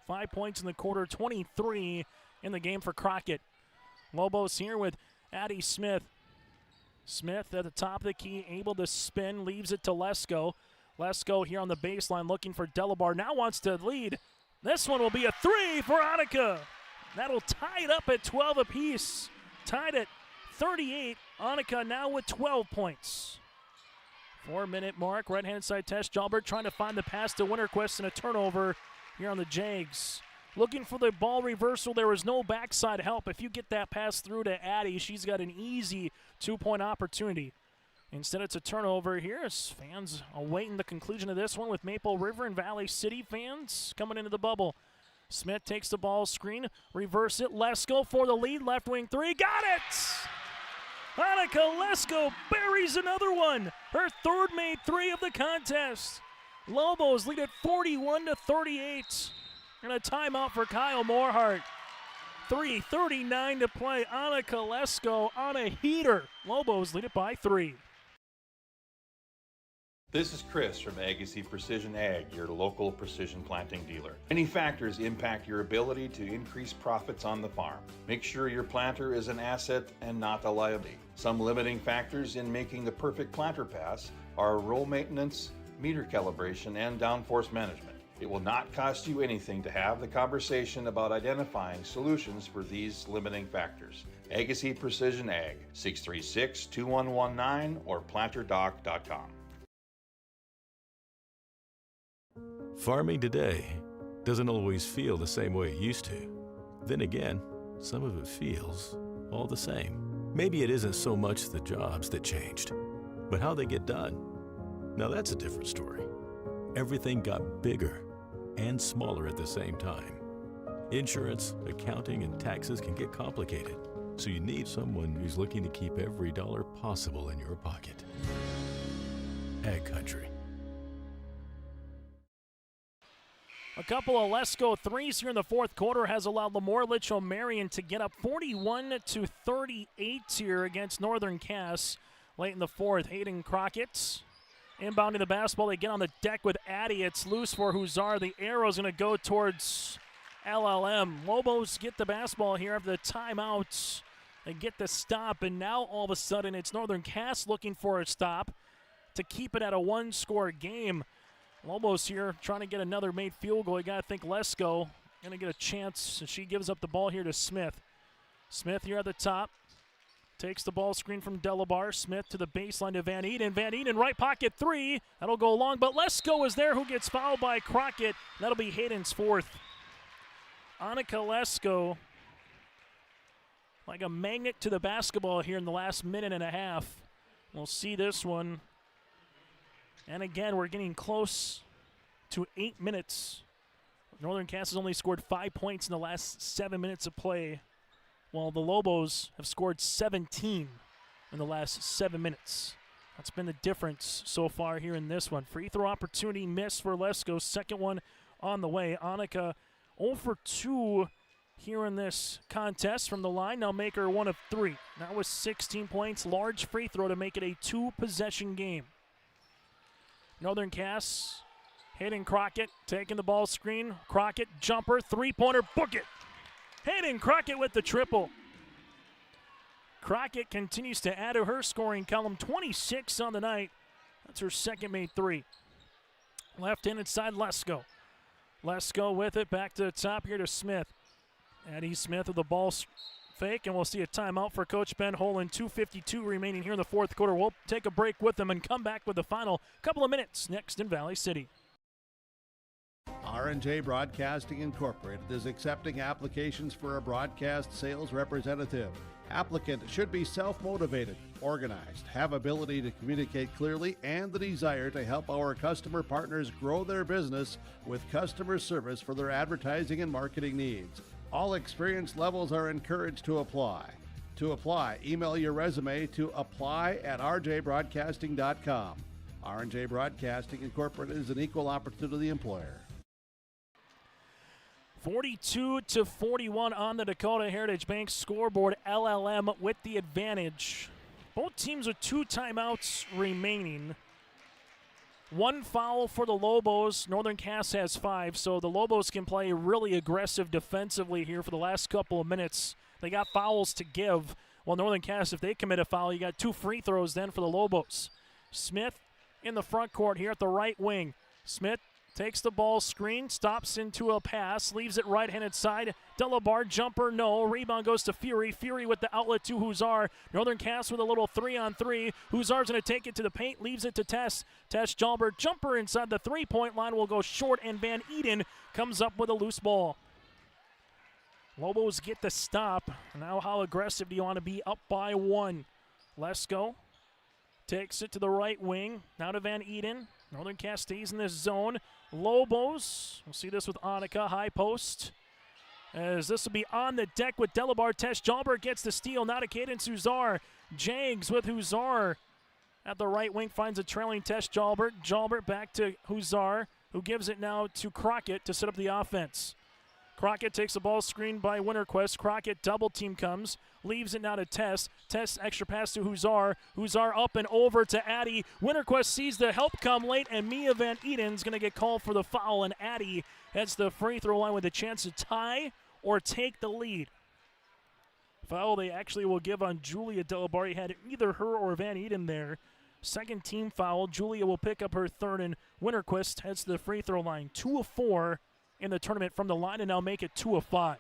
5 points in the quarter, 23 in the game for Crockett. Lobos here with Addie Smith. Smith at the top of the key, able to spin, leaves it to Lesko. Lesko here on the baseline looking for Delabar. Now wants to lead. This one will be a 3 for Annika. That'll tie it up at 12 apiece. Tied at 38. Annika now with 12 points. 4-minute mark, right-hand side test. Jalbert trying to find the pass to Winterquist and a turnover here on the Jags. Looking for the ball reversal. There was no backside help. If you get that pass through to Addie, she's got an easy 2-point opportunity. Instead, it's a turnover here as fans awaiting the conclusion of this one with Maple River and Valley City fans coming into the bubble. Smith takes the ball screen, reverse it. Lesko for the lead. Left wing 3. Got it! Annika Lesko buries another one. Her third made 3 of the contest. Lobos lead at 41-38. And a timeout for Kyle Morehart. 3:39 to play. Annika Lesko on a heater. Lobos lead it by 3. This is Chris from Agassiz Precision Ag, your local precision planting dealer. Many factors impact your ability to increase profits on the farm. Make sure your planter is an asset and not a liability. Some limiting factors in making the perfect planter pass are row maintenance, meter calibration, and downforce management. It will not cost you anything to have the conversation about identifying solutions for these limiting factors. Agassiz Precision Ag, 636-2119 or planterdoc.com. Farming today doesn't always feel the same way it used to. Then again, some of it feels all the same. Maybe it isn't so much the jobs that changed, but how they get done. Now that's a different story. Everything got bigger and smaller at the same time. Insurance, accounting, and taxes can get complicated, so you need someone who's looking to keep every dollar possible in your pocket. Ag Country. A couple of Lesko threes here in the fourth quarter has allowed LaMoure-Litchville Marion to get up 41-38 here against Northern Cass late in the fourth. Hayden Crockett inbounding the basketball. They get on the deck with Addy. It's loose for Huzar. The arrow's going to go towards LLM. Lobos get the basketball here after the timeout. They get the stop, and now all of a sudden it's Northern Cass looking for a stop to keep it at a one-score game. Lobos here trying to get another made field goal. You got to think Lesko going to get a chance. She gives up the ball here to Smith. Smith here at the top. Takes the ball screen from Delabar. Smith to the baseline to Van Eden. Van Eden right pocket three. That'll go long, but Lesko is there who gets fouled by Crockett. That'll be Hayden's fourth. Annika Lesko like a magnet to the basketball here in the last minute and a half. We'll see this one. And again, we're getting close to 8 minutes. Northern Cass has only scored 5 points in the last 7 minutes of play, while the Lobos have scored 17 in the last 7 minutes. That's been the difference so far here in this one. Free throw opportunity missed for Lesko. Second one on the way. Annika 0 for 2 here in this contest from the line. Now make her 1 of 3. That was 16 points. Large free throw to make it a 2-possession game. Northern Cass, Hayden Crockett taking the ball screen. Crockett, jumper, three-pointer, book it. Hayden Crockett with the triple. Crockett continues to add to her scoring column, 26 on the night. That's her second made three. Left-handed side, Lesko. Lesko with it, back to the top here to Smith. Addie Smith with the ball fake, and we'll see a timeout for Coach Ben Holen. 2:52 remaining here in the fourth quarter. We'll take a break with them and come back with the final couple of minutes next in Valley City. R&J Broadcasting Incorporated is accepting applications for a broadcast sales representative. Applicant should be self-motivated, organized, have ability to communicate clearly, and the desire to help our customer partners grow their business with customer service for their advertising and marketing needs. All experience levels are encouraged to apply. To apply, email your resume to apply@rjbroadcasting.com. R&J Broadcasting Incorporated is an equal opportunity employer. 42-41 on the Dakota Heritage Bank scoreboard. LLM with the advantage. Both teams with 2 timeouts remaining. 1 foul for the Lobos. Northern Cass has 5, so the Lobos can play really aggressive defensively here for the last couple of minutes. They got fouls to give. Well, Northern Cass, if they commit a foul, you got 2 free throws then for the Lobos. Smith in the front court here at the right wing. Smith takes the ball screen, stops into a pass, leaves it right-handed side. Delabar, jumper, no. Rebound goes to Fury. Fury with the outlet to Huzar. Northern Cass with a little 3-on-3. Huzar's going to take it to the paint, leaves it to Tess. Tess Jalbert, jumper inside the three-point line, will go short, and Van Eden comes up with a loose ball. Lobos get the stop. Now how aggressive do you want to be? Up by 1. Lesko takes it to the right wing. Now to Van Eden. Northern Cass stays in this zone. Lobos, we'll see this with Annika, high post. As this will be on the deck with Delabar. Tess Jalbert gets the steal, now to Cadence Huzar. Jags with Huzar at the right wing, finds a trailing Tess Jalbert. Jalbert back to Huzar, who gives it now to Crockett to set up the offense. Crockett takes the ball screened by Winterquist. Crockett double team comes, leaves it now to Tess. Tess extra pass to Huzar. Huzar up and over to Addy. Winterquist sees the help come late, and Mia Van Eden's going to get called for the foul, and Addy heads the free throw line with a chance to tie or take the lead. Foul they actually will give on Julia Delabari. Had either her or Van Eden there. Second team foul. Julia will pick up her third, and Winterquist heads to the free throw line. 2 of 4 in the tournament from the line, and now make it 2 of 5.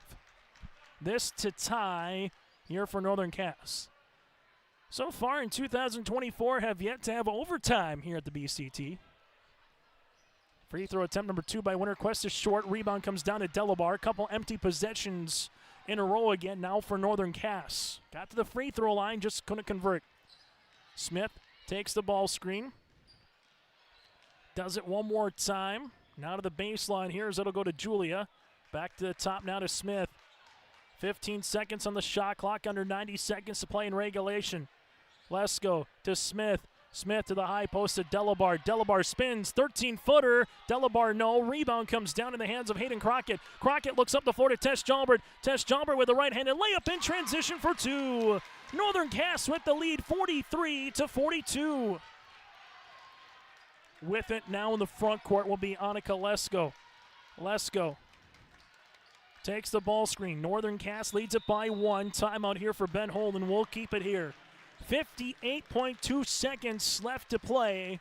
This to tie here for Northern Cass. So far in 2024 have yet to have overtime here at the BCT. Free throw attempt number 2 by Winterquist is short. Rebound comes down to Delabar. Couple empty possessions in a row again now for Northern Cass. Got to the free throw line, just couldn't convert. Smith takes the ball screen. Does it one more time. Now to the baseline here as it'll go to Julia. Back to the top now to Smith. 15 seconds on the shot clock, under 90 seconds to play in regulation. Lesko to Smith. Smith to the high post to Delabar. Delabar spins, 13-footer. Delabar no. Rebound comes down in the hands of Hayden Crockett. Crockett looks up the floor to Tess Jalbert. Tess Jalbert with a right-handed layup in transition for 2. Northern Cass with the lead, 43-42. With it now in the front court will be Annika Lesko. Lesko takes the ball screen. Northern Cass leads it by 1. Timeout here for Ben Holden. We'll keep it here. 58.2 seconds left to play.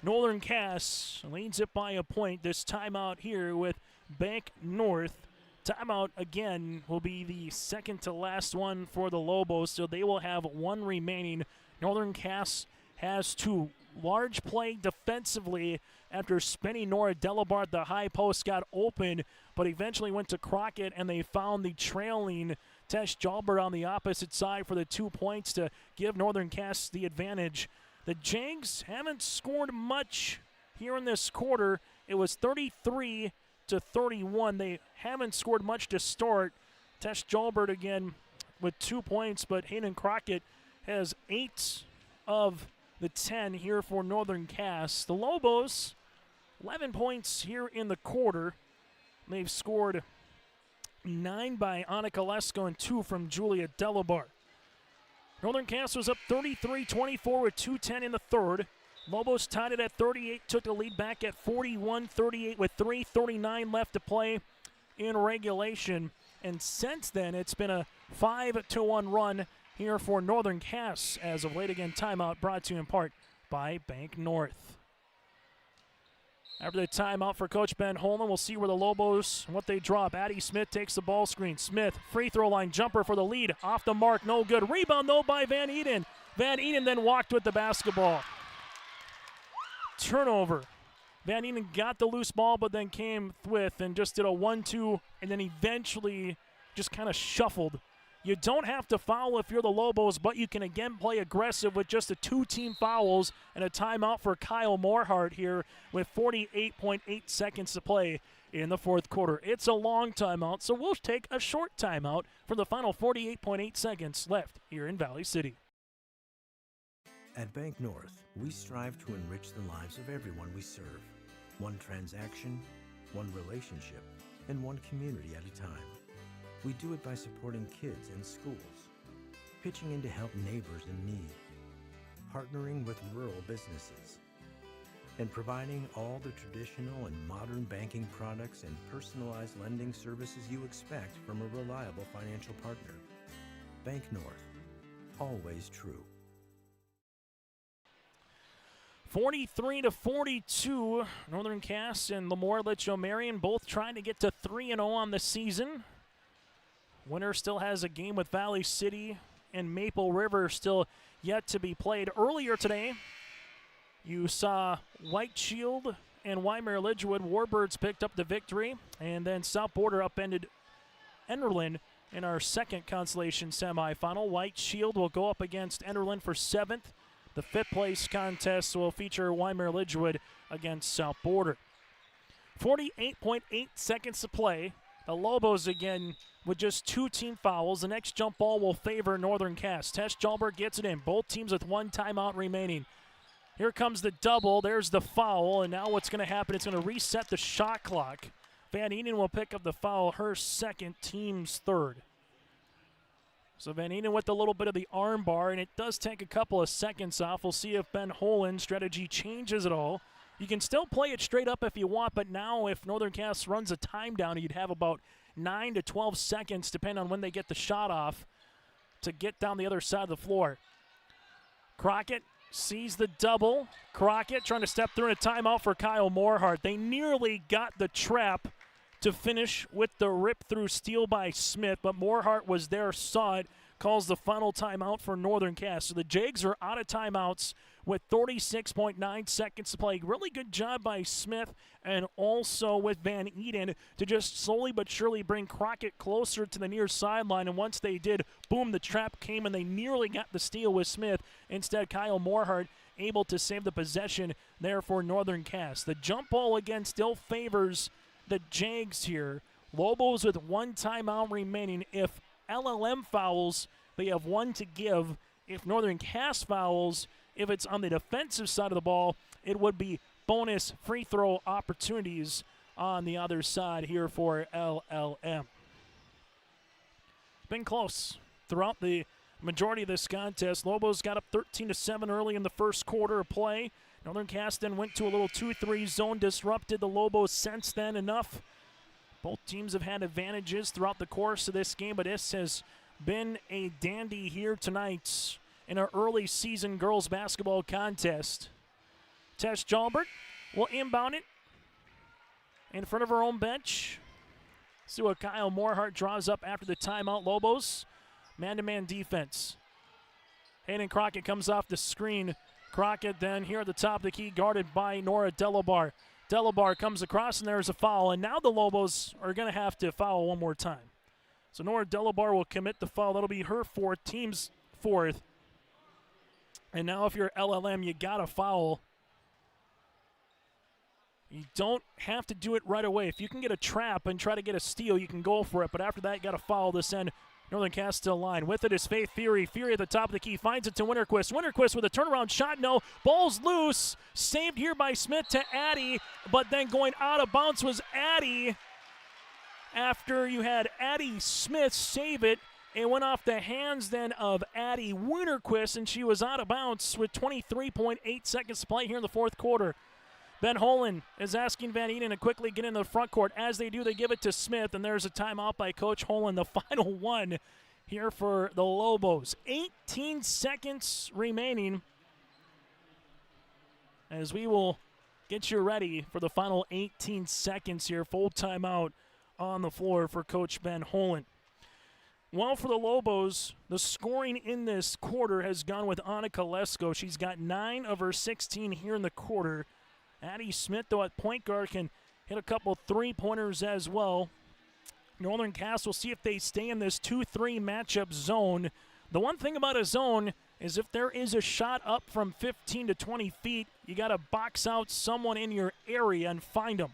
Northern Cass leads it by a point. This timeout here with Bank North. Timeout again will be the second to last one for the Lobos, so they will have 1 remaining. Northern Cass has 2. Large play defensively after spinning Nora Delabar at the high post, got open, but eventually went to Crockett, and they found the trailing Tess Jalbert on the opposite side for the 2 points to give Northern Cass the advantage. The Jags haven't scored much here in this quarter. It was 33-31. They haven't scored much to start. Tess Jalbert again with 2 points, but Hayden Crockett has 8 of the 10 here for Northern Cass. The Lobos, 11 points here in the quarter. They've scored 9 by Annika Lesko and 2 from Julia Delabar. Northern Cass was up 33-24 with 2:10 in the third. Lobos tied it at 38, took the lead back at 41-38 with 3:39 left to play in regulation. And since then, it's been a 5-1 run here for Northern Cass as of late. Again, timeout brought to you in part by Bank North. After the timeout for Coach Ben Holman, we'll see where the Lobos, what they drop. Addie Smith takes the ball screen. Smith, free throw line jumper for the lead. Off the mark, no good. Rebound, though, by Van Eden. Van Eden then walked with the basketball. Turnover. Van Eden got the loose ball, but then came with and just did a 1-2, and then eventually just kind of shuffled. You don't have to foul if you're the Lobos, but you can again play aggressive with just the 2 team fouls and a timeout for Kyle Morehart here with 48.8 seconds to play in the fourth quarter. It's a long timeout, so we'll take a short timeout for the final 48.8 seconds left here in Valley City. At Bank North, we strive to enrich the lives of everyone we serve. One transaction, one relationship, and one community at a time. We do it by supporting kids and schools, pitching in to help neighbors in need, partnering with rural businesses, and providing all the traditional and modern banking products and personalized lending services you expect from a reliable financial partner. Bank North, always true. 43-42, Northern Cass and LaMoure-Litchville Marion both trying to get to 3-0 on the season. Winner still has a game with Valley City, and Maple River still yet to be played. Earlier today, you saw White Shield and Weimar-Lidgewood. Warbirds picked up the victory, and then South Border upended Enderlin in our second consolation semifinal. White Shield will go up against Enderlin for 7th. The 5th place contest will feature Weimar-Lidgewood against South Border. 48.8 seconds to play. The Lobos again with just 2 team fouls. The next jump ball will favor Northern Cass. Tess Jalbert gets it in. Both teams with 1 timeout remaining. Here comes the double. There's the foul. And now what's going to happen, it's going to reset the shot clock Van Eden will pick up the foul, her second, team's third. So Van Eden with a little bit of the arm bar, and it does take a couple of seconds off. We'll see if Ben Holen's strategy changes at all. You can still play it straight up if you want, but now if Northern Cass runs a time down, you'd have about 9 to 12 seconds, depending on when they get the shot off, to get down the other side of the floor. Crockett sees the double. Crockett trying to step through in a timeout for Kyle Morehart. They nearly got the trap to finish with the rip-through steal by Smith, but Morehart was there, saw it, calls the final timeout for Northern Cass. So the Jags are out of timeouts with 36.9 seconds to play. Really good job by Smith and also with Van Eden to just slowly but surely bring Crockett closer to the near sideline. And once they did, boom, the trap came and they nearly got the steal with Smith. Instead, Kyle Morehart able to save the possession there for Northern Cass. The jump ball again still favors the Jags here. Lobos with one timeout remaining. If LLM fouls, they have one to give. If Northern Cass fouls, if it's on the defensive side of the ball, it would be bonus free throw opportunities on the other side here for LLM. Been close throughout the majority of this contest. Lobos got up 13-7 early in the first quarter of play. Northern Cass then went to a little 2-3 zone, disrupted the Lobos since then enough. Both teams have had advantages throughout the course of this game, but this has been a dandy here tonight in our early season girls basketball contest. Tess Jalbert will inbound it in front of her own bench. See what Kyle Morehart draws up after the timeout. Lobos, man-to-man defense. Hayden Crockett comes off the screen. Crockett then here at the top of the key, guarded by Nora Delabar. Delabar comes across and there's a foul, and now the Lobos are going to have to foul one more time. So Nora Delabar will commit the foul. That'll be her fourth, team's fourth. And now if you're LLM, you got to foul. You don't have to do it right away. If you can get a trap and try to get a steal, you can go for it. But after that, you got to foul this end. Northern Cass still line. With it is Faith Fury. Fury at the top of the key finds it to Winterquist. Winterquist with a turnaround shot. No. Ball's loose. Saved here by Smith to Addy. But then going out of bounds was Addy. After you had Addy Smith save it, it went off the hands then of Addy Winterquist, and she was out of bounds with 23.8 seconds to play here in the fourth quarter. Ben Holen is asking Van Eden to quickly get into the front court. As they do, they give it to Smith, and there's a timeout by Coach Holen, the final one here for the Lobos. 18 seconds remaining as we will get you ready for the final 18 seconds here. Full timeout on the floor for Coach Ben Holen. Well, for the Lobos, the scoring in this quarter has gone with Annika Lesko. She's got 9 of her 16 here in the quarter. Addie Smith, though, at point guard, can hit a couple three-pointers as well. Northern Cass will see if they stay in this 2-3 matchup zone. The one thing about a zone is if there is a shot up from 15 to 20 feet, you got to box out someone in your area and find them.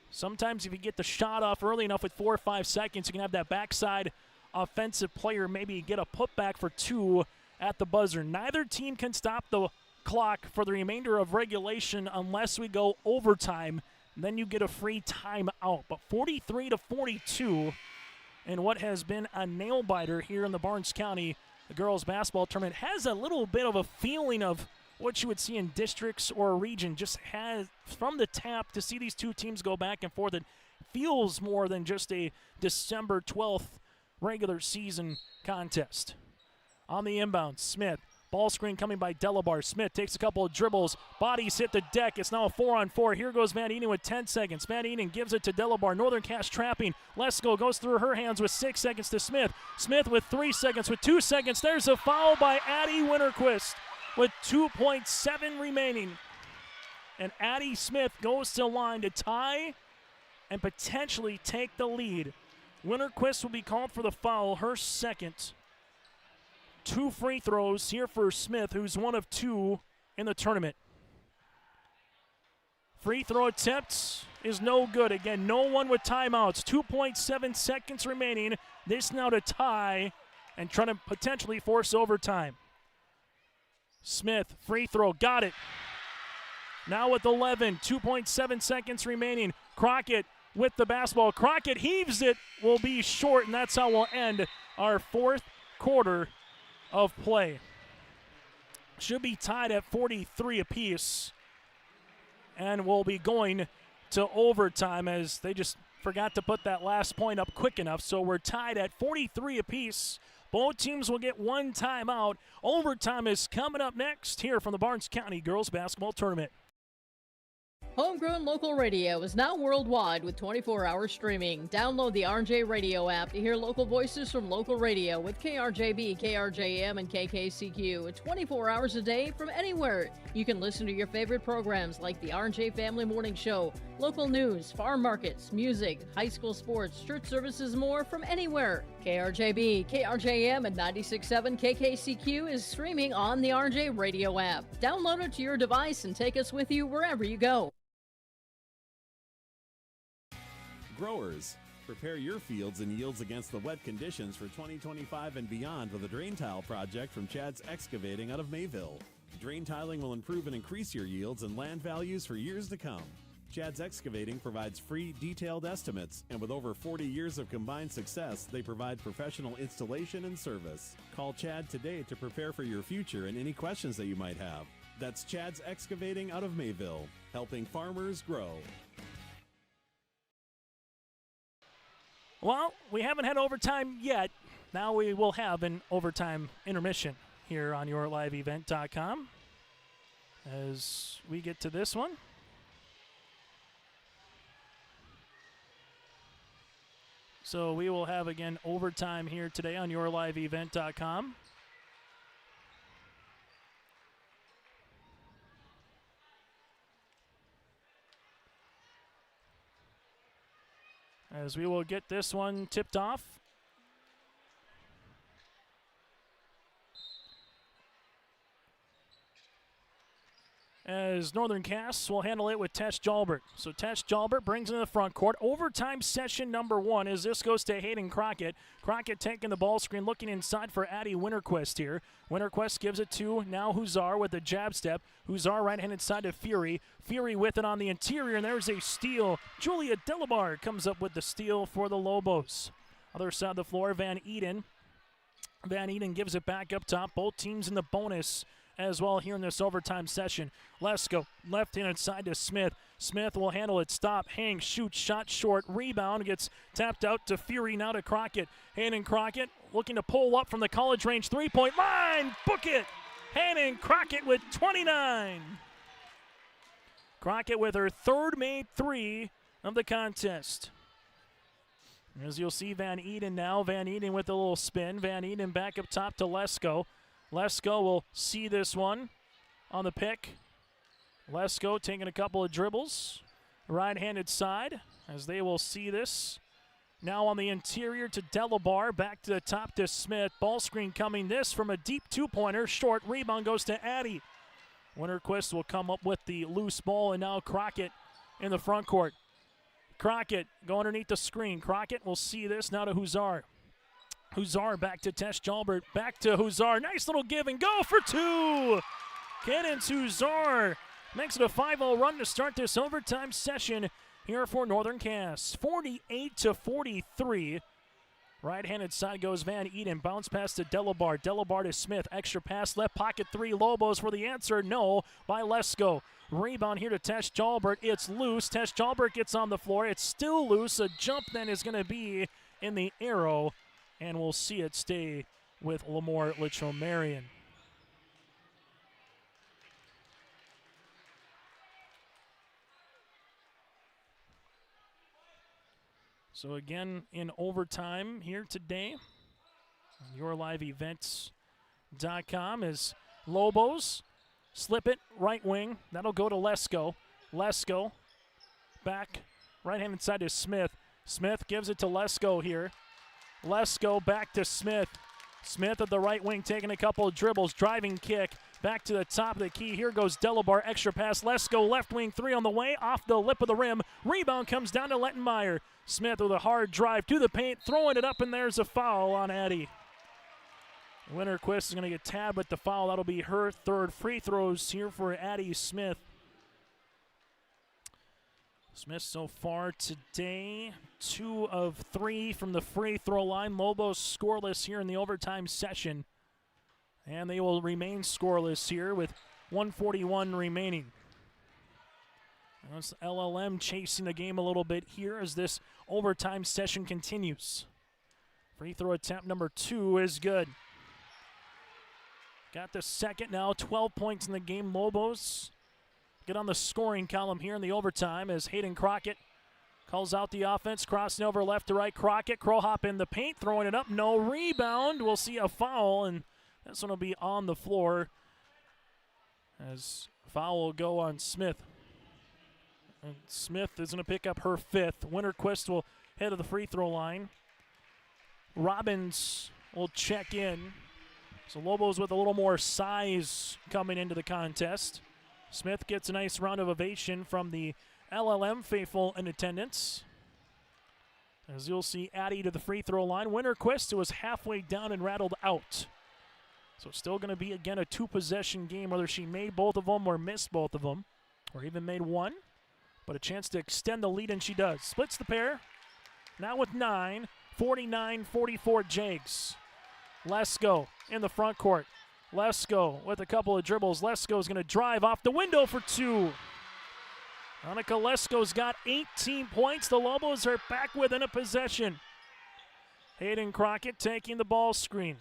Sometimes if you get the shot off early enough with 4 or 5 seconds, you can have that backside offensive player maybe get a putback for 2 at the buzzer. Neither team can stop the clock for the remainder of regulation unless we go overtime. Then you get a free timeout. But 43-42 in what has been a nail-biter here in the Barnes County. The girls basketball tournament has a little bit of a feeling of what you would see in districts or a region. Just has, from the tap, to see these two teams go back and forth, it feels more than just a December 12th regular season contest. On the inbound, Smith. Ball screen coming by Delabar. Smith takes a couple of dribbles. Bodies hit the deck. It's now a 4-on-4. Here goes Van Eden with 10 seconds. Van Eden gives it to Delabar. Northern Cass trapping. Lesko goes through her hands with 6 seconds to Smith. Smith with 3 seconds. With 2 seconds, there's a foul by Addie Winterquist with 2.7 remaining. And Addie Smith goes to line to tie and potentially take the lead. Winterquist will be called for the foul, her second. 2 free throws here for Smith, who's 1 of 2 in the tournament. Free throw attempt is no good. Again, no one with timeouts. 2.7 seconds remaining. This now to tie and trying to potentially force overtime. Smith, free throw, got it. Now with 11, 2.7 seconds remaining. Crockett with the basketball. Crockett heaves it, will be short, and that's how we'll end our fourth quarter of play. Should be tied at 43 apiece, and we'll be going to overtime as they just forgot to put that last point up quick enough. So we're tied at 43 apiece. Both teams will get one timeout. Overtime is coming up next here from the Barnes County Girls Basketball Tournament. Homegrown local radio is now worldwide with 24-hour streaming. Download the RJ Radio app to hear local voices from local radio with KRJB, KRJM, and KKCQ 24 hours a day from anywhere. You can listen to your favorite programs like the RJ Family Morning Show, local news, farm markets, music, high school sports, church services, more from anywhere. KRJB, KRJM, and 96.7 KKCQ is streaming on the RJ Radio app. Download it to your device and take us with you wherever you go. Growers, prepare your fields and yields against the wet conditions for 2025 and beyond with a drain tile project from Chad's Excavating out of Mayville. Drain tiling will improve and increase your yields and land values for years to come. Chad's Excavating provides free, detailed estimates, and with over 40 years of combined success, they provide professional installation and service. Call Chad today to prepare for your future and any questions that you might have. That's Chad's Excavating out of Mayville, helping farmers grow. Well, we haven't had overtime yet. Now we will have an overtime intermission here on yourliveevent.com as we get to this one. So we will have, again, overtime here today on yourliveevent.com. As we will get this one tipped off. As Northern Cass will handle it with Tesh Jalbert. So Tesh Jalbert brings into the front court. Overtime session number one as this goes to Hayden Crockett. Crockett taking the ball screen, looking inside for Addie Winterquist here. Winterquist gives it to now Huzar with a jab step. Huzar right-handed side to Fury. Fury with it on the interior, and there's a steal. Julia Delabar comes up with the steal for the Lobos. Other side of the floor, Van Eden. Van Eden gives it back up top. Both teams in the bonus as well here in this overtime session. Lesko, left-handed side to Smith. Smith will handle it, stop, hang, shoot, shot short, rebound, gets tapped out to Fury, now to Crockett. Hayden Crockett looking to pull up from the college range three-point line, book it! Hayden Crockett with 29. Crockett with her third made three of the contest. As you'll see Van Eden now, Van Eden with a little spin. Van Eden back up top to Lesko. Lesko will see this one on the pick. Lesko taking a couple of dribbles. Right-handed side as they will see this. Now on the interior to Delabar. Back to the top to Smith. Ball screen coming. This from a deep two-pointer. Short rebound goes to Addie. Winterquist will come up with the loose ball, and now Crockett in the front court. Crockett go underneath the screen. Crockett will see this now to Huzar. Huzar back to Tesh Jalbert, back to Huzar. Nice little give and go for two. Cadence Huzar makes it a 5-0 run to start this overtime session here for Northern Cass. 48-43. Right-handed side goes Van Eden. Bounce pass to Delabar. Delabar to Smith. Extra pass, left pocket three. Lobos for the answer. No by Lesko. Rebound here to Tesh Jalbert. It's loose. Tesh Jalbert gets on the floor. It's still loose. A jump then is going to be in the arrow. And we'll see it stay with LaMoure-Litchville Marion. So again, in overtime here today, on yourliveevents.com is Lobos. Slip it, right wing. That'll go to Lesko. Lesko back, right-handed side to Smith. Smith gives it to Lesko here. Lesko back to Smith. Smith at the right wing taking a couple of dribbles. Driving kick. Back to the top of the key. Here goes Delabar. Extra pass. Lesko left wing three on the way. Off the lip of the rim. Rebound comes down to Lettenmeyer. Smith with a hard drive to the paint. Throwing it up, and there's a foul on Addie. Winterquist is going to get tabbed with the foul. That'll be her third free throws here for Addie Smith. Smith so far today, 2 of 3 from the free throw line. Lobos scoreless here in the overtime session. And they will remain scoreless here with 1:41 remaining. That's LLM chasing the game a little bit here as this overtime session continues. Free throw attempt number 2 is good. Got the second now, 12 points in the game. Lobos get on the scoring column here in the overtime as Hayden Crockett calls out the offense, crossing over left to right. Crockett, crow hop in the paint, throwing it up, no rebound. We'll see a foul, and this one will be on the floor as foul will go on Smith. And Smith is going to pick up her 5th. Winterquist will head to the free throw line. Robbins will check in. So Lobos with a little more size coming into the contest. Smith gets a nice round of ovation from the LLM faithful in attendance. As you'll see, Addie to the free throw line. Winterquist, who was halfway down and rattled out. So it's still going to be, again, a 2-possession game, whether she made both of them or missed both of them, or even made one. But a chance to extend the lead, and she does. Splits the pair. Now with 9, 49-44 Jags. Lesko in the front court. Lesko with a couple of dribbles. Lesko's going to drive off the window for 2. Annika Lesko's got 18 points. The Lobos are back within a possession. Hayden Crockett taking the ball screen.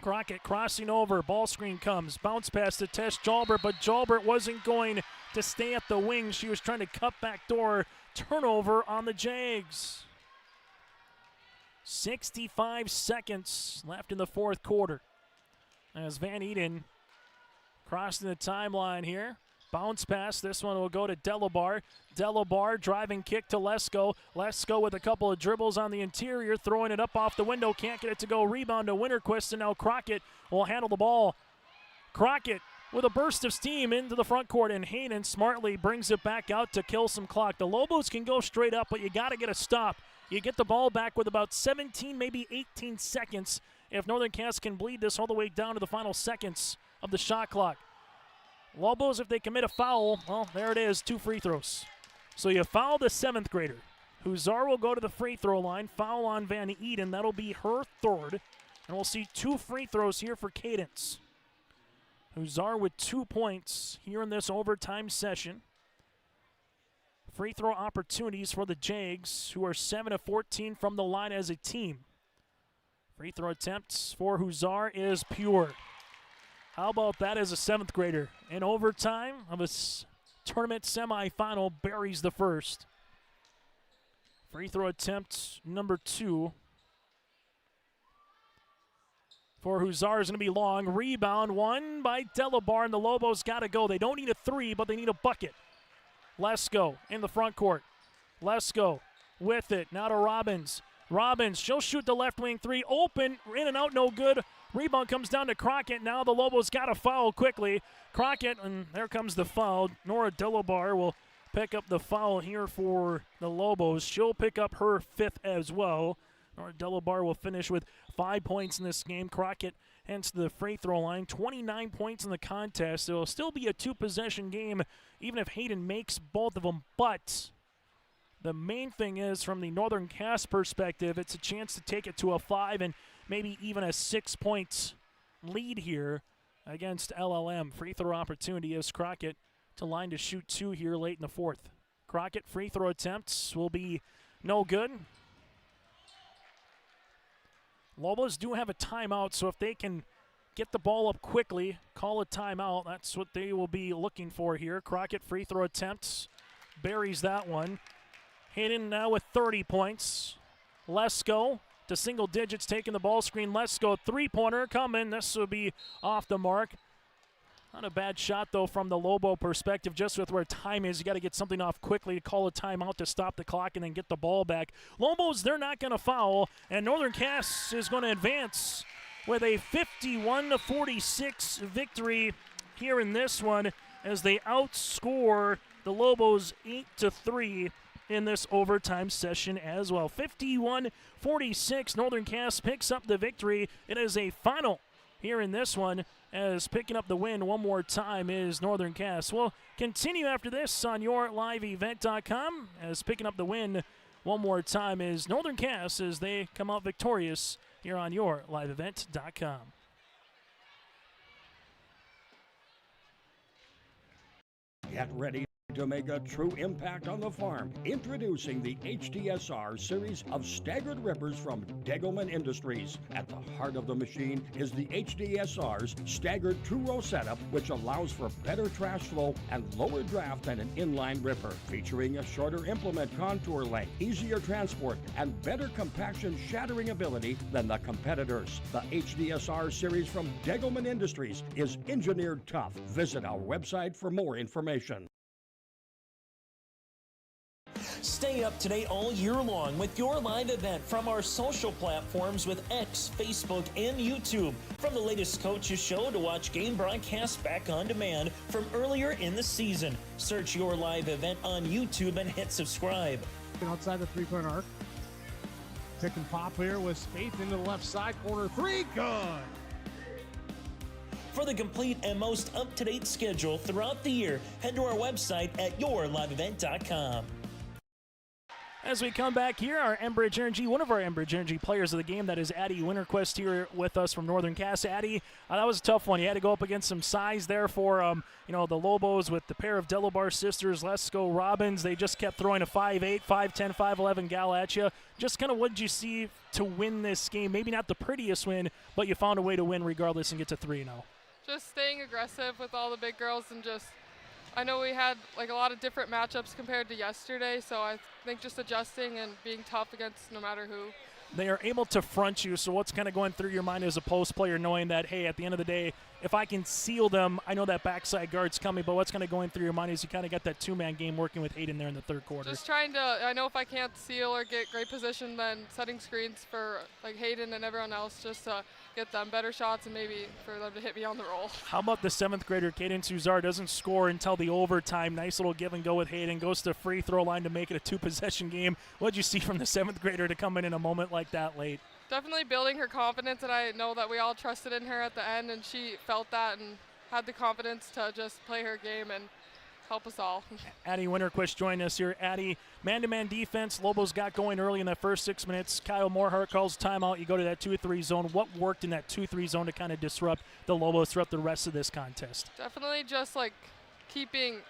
Crockett crossing over. Ball screen comes. Bounce pass to Tess Jalbert, but Jalbert wasn't going to stay at the wing. She was trying to cut back door. Turnover on the Jags. 65 seconds left in the fourth quarter. As Van Eden crossing the timeline here. Bounce pass. This one will go to Delabar. Delabar driving kick to Lesko. Lesko with a couple of dribbles on the interior, throwing it up off the window. Can't get it to go. Rebound to Winterquist, and now Crockett will handle the ball. Crockett with a burst of steam into the front court, and Hayden smartly brings it back out to kill some clock. The Lobos can go straight up, but you got to get a stop. You get the ball back with about 17, maybe 18 seconds if Northern Cass can bleed this all the way down to the final seconds of the shot clock. Lobos, if they commit a foul, well, there it is, 2 free throws. So you foul the 7th grader. Huzar will go to the free throw line, foul on Van Eden. That'll be her 3rd. And we'll see 2 free throws here for Cadence. Huzar with 2 points here in this overtime session. Free throw opportunities for the Jags, who are 7 of 14 from the line as a team. Free throw attempts for Huzar is pure. How about that as a 7th grader? In overtime of a tournament semifinal, buries the first. Free throw attempt number 2 for Huzar is going to be long. Rebound won by Delabar, and the Lobos got to go. They don't need a 3, but they need a bucket. Lesko in the front court. Lesko with it. Now to Robbins. Robbins, she'll shoot the left wing 3. Open, in and out, no good. Rebound comes down to Crockett. Now the Lobos got to foul quickly. Crockett, and there comes the foul. Nora Delabar will pick up the foul here for the Lobos. She'll pick up her 5th as well. Nora Delabar will finish with 5 points in this game. Crockett hence the free throw line. 29 points in the contest. It will still be a 2-possession game, even if Hayden makes both of them. But the main thing is, from the Northern Cass perspective, it's a chance to take it to a 5 and maybe even a 6-point lead here against LLM. Free throw opportunity is Crockett to line to shoot 2 here late in the 4th. Crockett free throw attempts will be no good. Lobos do have a timeout, so if they can get the ball up quickly, call a timeout, that's what they will be looking for here. Crockett free throw attempts, buries that one. Hayden now with 30 points. Lesko to single digits, taking the ball screen. Lesko, 3-pointer coming. This will be off the mark. Not a bad shot, though, from the Lobo perspective, just with where time is. You got to get something off quickly, call a timeout to stop the clock, and then get the ball back. Lobos, they're not going to foul, and Northern Cass is going to advance with a 51-46 victory here in this one as they outscore the Lobos 8-3 in this overtime session as well. 51-46, Northern Cass picks up the victory. It is a final here in this one, as picking up the win one more time is Northern Cass. We'll continue after this on yourliveevent.com, as picking up the win one more time is Northern Cass as they come out victorious here on yourliveevent.com. Get ready to make a true impact on the farm. Introducing the HDSR series of staggered rippers from Degelman Industries. At the heart of the machine is the HDSR's staggered two-row setup, which allows for better trash flow and lower draft than an inline ripper. Featuring a shorter implement contour length, easier transport, and better compaction shattering ability than the competitors. The HDSR series from Degelman Industries is engineered tough. Visit our website for more information. Stay up to date all year long with your live event from our social platforms with X, Facebook, and YouTube. From the latest coaches show to watch game broadcasts back on demand from earlier in the season. Search your live event on YouTube and hit subscribe. Outside the three-point arc. Pick and pop here with Spaeth into the left side corner. Three, good. For the complete and most up-to-date schedule throughout the year, head to our website at yourliveevent.com. As we come back here, our Enbridge Energy, one of our Enbridge Energy players of the game, that is Addie Winterquist here with us from Northern Cass. Addie, that was a tough one. You had to go up against some size there for, the Lobos with the pair of Delabar sisters, Lesko Robbins. They just kept throwing a 5'8", 5'10", 5'11" gal at you. Just kind of what did you see to win this game? Maybe not the prettiest win, but you found a way to win regardless and get to 3-0. Just staying aggressive with all the big girls and I know we had a lot of different matchups compared to yesterday, so I think just adjusting and being tough against no matter who. They are able to front you, so what's kind of going through your mind as a post player, knowing that, hey, at the end of the day, if I can seal them, I know that backside guard's coming, but what's kind of going through your mind is you kind of got that two-man game working with Hayden there in the third quarter. Just trying to, I know if I can't seal or get great position, then setting screens for Hayden and everyone else just to get them better shots and maybe for them to hit me on the roll. How about the 7th grader, Kaden Suzar, doesn't score until the overtime. Nice little give and go with Hayden, goes to free throw line to make it a two-possession game. What did you see from the 7th grader to come in a moment like that late? Definitely building her confidence, and I know that we all trusted in her at the end, and she felt that and had the confidence to just play her game and help us all. Addie Winterquist joining us here. Addie, man-to-man defense, Lobos got going early in that first 6 minutes. Kyle Morehart calls timeout. You go to that 2-3 zone. What worked in that 2-3 zone to kind of disrupt the Lobos throughout the rest of this contest? Definitely just keeping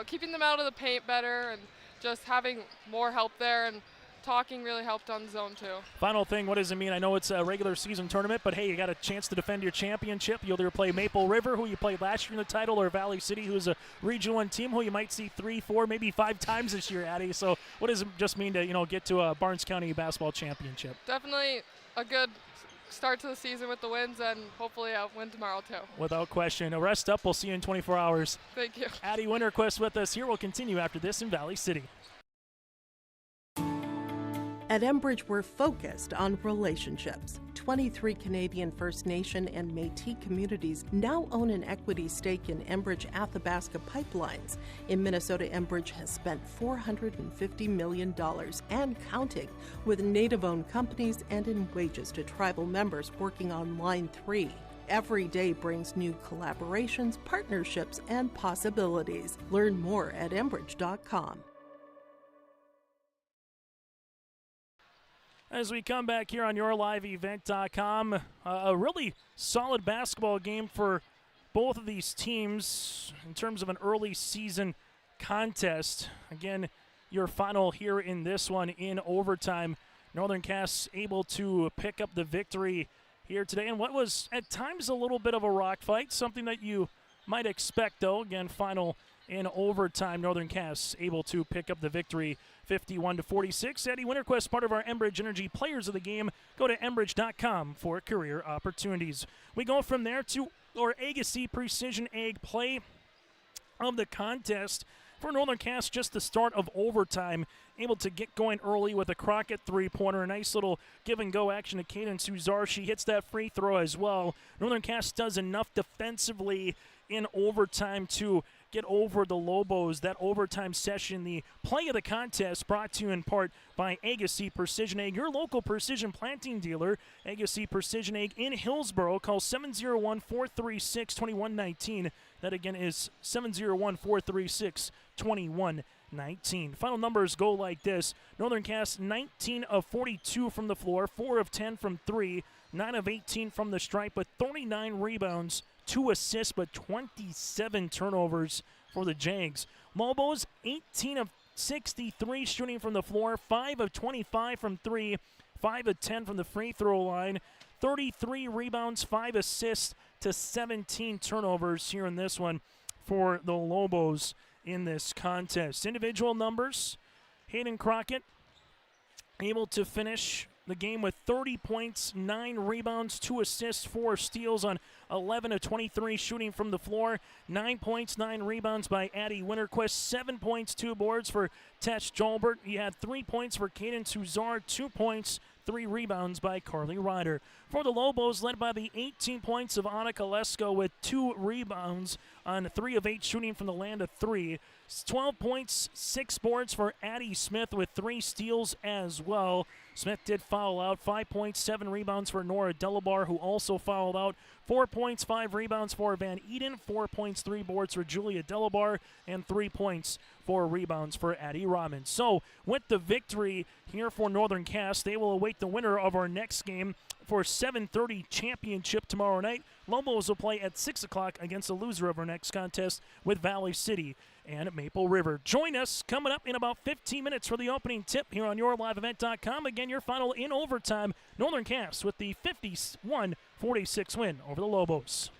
keeping them out of the paint better and just having more help there, and talking really helped on zone 2. Final thing, what does it mean? I know it's a regular season tournament, but hey, you got a chance to defend your championship. You'll either play Maple River, who you played last year in the title, or Valley City, who's a Region 1 team, who you might see 3, 4, maybe 5 times this year, Addie. So what does it just mean to, get to a Barnes County basketball championship? Definitely a good start to the season with the wins, and hopefully I'll win tomorrow too. Without question. Now rest up. We'll see you in 24 hours. Thank you. Addie Winterquist with us here. We'll continue after this in Valley City. At Enbridge, we're focused on relationships. 23 Canadian First Nation and Métis communities now own an equity stake in Enbridge Athabasca Pipelines. In Minnesota, Enbridge has spent $450 million and counting with Native-owned companies and in wages to tribal members working on Line 3. Every day brings new collaborations, partnerships, and possibilities. Learn more at Enbridge.com. As we come back here on yourliveevent.com, a really solid basketball game for both of these teams in terms of an early season contest. Again, your final here in this one in overtime. Northern Cass able to pick up the victory here today in what was at times a little bit of a rock fight, something that you might expect, though. Again, final in overtime. Northern Cass able to pick up the victory 51-46. Addie Winterquist, part of our Enbridge Energy Players of the Game. Go to Enbridge.com for career opportunities. We go from there to our Agassiz Precision Ag play of the contest. For Northern Cass, just the start of overtime, able to get going early with a Crockett three-pointer. A nice little give-and-go action to Kaden Suzar. She hits that free throw as well. Northern Cass does enough defensively in overtime to Crockett over the Lobos. That overtime session, the play of the contest, brought to you in part by Agassi Precision Ag, your local precision planting dealer. Agassi Precision Ag in Hillsboro. Call 701-436-2119. That again is 701-436-2119. Final numbers go like this. Northern Cass 19 of 42 from the floor, 4 of 10 from 3, 9 of 18 from the stripe, but 39 rebounds, 2 assists, but 27 turnovers for the Jags. Lobos 18 of 63 shooting from the floor, 5 of 25 from 3, 5 of 10 from the free throw line, 33 rebounds, 5 assists to 17 turnovers here in this one for the Lobos in this contest. Individual numbers, Hayden Crockett able to finish the game with 30 points, 9 rebounds, 2 assists, 4 steals on 11 of 23 shooting from the floor. 9 points, 9 rebounds by Addie Winterquist. 7 points, 2 boards for Tess Jolbert. He had 3 points for Cadence Huzar, 2 points, 3 rebounds by Carly Ryder. For the Lobos, led by the 18 points of Annika Lesko with 2 rebounds on 3 of 8 shooting from the land of 3. 12 points, 6 boards for Addie Smith with 3 steals as well. Smith did foul out. 5 points, 7 rebounds for Nora Delabar, who also fouled out. 4 points, 5 rebounds for Van Eden. 4 points, 3 boards for Julia Delabar, and 3 points, 4 rebounds for Addie Robbins. So with the victory here for Northern Cass, they will await the winner of our next game for 7:30 championship tomorrow night. Lobos will play at 6 o'clock against the loser of our next contest with Valley City and Maple River. Join us coming up in about 15 minutes for the opening tip here on YourLiveEvent.com. Again, your final in overtime, Northern Cass with the 51-46 win over the Lobos.